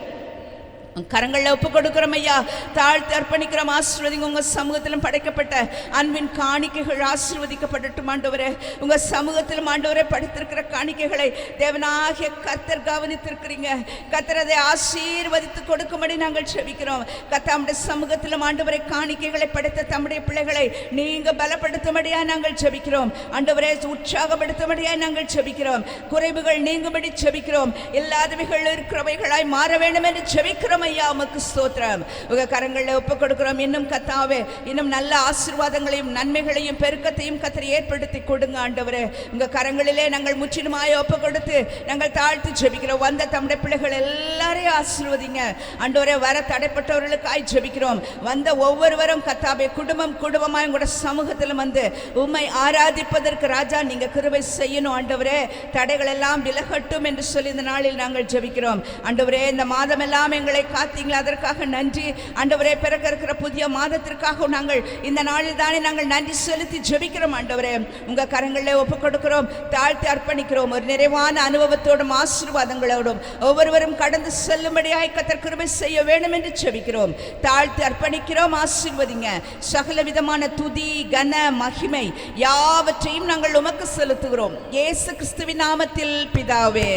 கரங்களில் ஒப்பு கொடுக்கிறோம் ஐயா, தாழ்த்து அர்ப்பணிக்கிறோம். ஆசீர்வதிங்க. உங்க சமூகத்திலும் படைக்கப்பட்ட அன்பின் காணிக்கைகள் ஆசீர்வதிக்கப்படட்டும் ஆண்டவரே. உங்க சமூகத்திலும் ஆண்டவரே படைத்திருக்கிற காணிக்கைகளை தேவனாகிய கர்த்தர் கவனித்திருக்கிறீங்க. கர்த்தர் அதை ஆசீர்வதித்து கொடுக்கும்படி நாங்கள் ஜெபிக்கிறோம். கர்த்தருடைய சமூகத்திலும் ஆண்டவரே காணிக்கைகளை படைத்த தம்முடைய பிள்ளைகளை நீங்க பலப்படுத்தும்படியா நாங்கள் ஜெபிக்கிறோம் ஆண்டவரே. உற்சாகப்படுத்தும்படியா நாங்கள் ஜெபிக்கிறோம். குறைவுகள் நீங்கும்படி ஜெபிக்கிறோம். இல்லாதவைகள் இருக்கிறவைகளாய் மாற வேண்டும் என்று ஜெபிக்கிறோம் ஐயா, உமக்கு ஸ்தோத்திரம். உங்க கரங்களில் ஒப்புக் கொடுக்கிறோம். இன்னும் கர்த்தாவே, இன்னும் நல்ல ஆசீர்வாதங்களையும் நன்மைகளையும் பெருக்கத்தையும் கர்த்தர் ஏற்படுத்தி கொடுங்க ஆண்டவரே. உங்க கரங்களிலே நாங்கள் முற்றிலுமாய் ஒப்புக் கொடுத்து நாங்கள் தாழ்த்து ஜெபிக்கிறோம். வந்த தம்முடைய பிள்ளைகள் எல்லாரையும் ஆசீர்வதிங்க ஆண்டவரே. வர தடைப்பட்டவர்களுக்காய் ஜெபிக்கிறோம். வந்த ஒவ்வொருவரும் கர்த்தாவே குடும்பம் குடும்பமாய் உங்களோட சமூகத்தில் வந்து உம்மை ஆராதிப்பதற்கு ராஜா நீங்க கிருபை செய்யணும் ஆண்டவரே. தடைகள் எல்லாம் விலகட்டும் என்று சொல்லி இந்த நாளில் நாங்கள் ஜெபிக்கிறோம் ஆண்டவரே. இந்த மாதம் எல்லாம் எங்களை காத்தீங்களா, அதற்காக நன்றி ஆண்டவரே. பிறக்க இருக்கிற புதிய மாதத்திற்காக நாங்கள் இந்த நாளில் தானே நாங்கள் நன்றி செலுத்தி ஜெபிக்கிறோம் ஆண்டவரே. உங்க கரங்களில் ஒப்புக் கொடுக்கிறோம், தாழ்த்தி அர்ப்பணிக்கிறோம். ஒரு நிறைவான அனுபவத்தோடும் ஆசீர்வாதங்களோடும் ஒவ்வொருவரும் கடந்து செல்லும்படியாய் கர்த்தர் கிருபை செய்ய வேண்டும் என்று ஜெபிக்கிறோம். தாழ்த்தி அர்ப்பணிக்கிறோம். ஆசீர்வதிங்க. சகல விதமான துதி, கன, மகிமை யாவற்றையும் நாங்கள் உமக்கு செலுத்துகிறோம் இயேசு கிறிஸ்துவின் நாமத்தில் பிதாவே,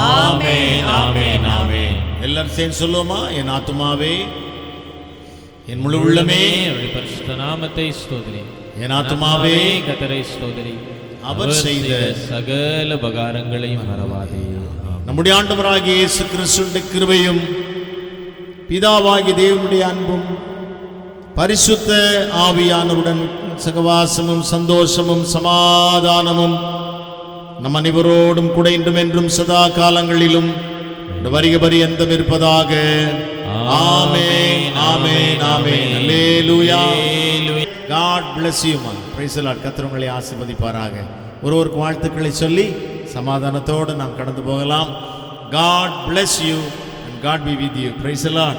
ஆமென், ஆமென், ஆமென். எல்லாரும் சேர்ந்து சொல்லுவோமா? என் ஆத்துமாவே, என் முழு உள்ளமே அவருடைய பரிசுத்த நாமத்தை ஸ்தோத்திரி. என் ஆத்துமாவே கர்த்தரை ஸ்தோத்திரி. அவர் செய்த சகல உபகாரங்களையும் மறவாதே. நம்முடைய ஆண்டவராகிய இயேசு கிறிஸ்துவின் கிருபையும் பிதாவாகிய தேவனுடைய அன்பும் பரிசுத்த ஆவியானவருடன் சகவாசமும் சந்தோஷமும் சமாதானமும் நம் அனைவரோடும் கூட இன்றும் என்றும் சதா காலங்களிலும் வருக பரியந்தம் இருப்பதாக. ஆமென், ஆமென், ஆமென். அல்லேலூயா. God bless you man. Praise the Lord. கர்த்தர் உங்களை ஆசீர்வதிப்பாராக. ஒருவருக்கு வாழ்த்துக்களை சொல்லி சமாதானத்தோடு நாம் கடந்து போகலாம். God bless you and God be with you. Praise the Lord.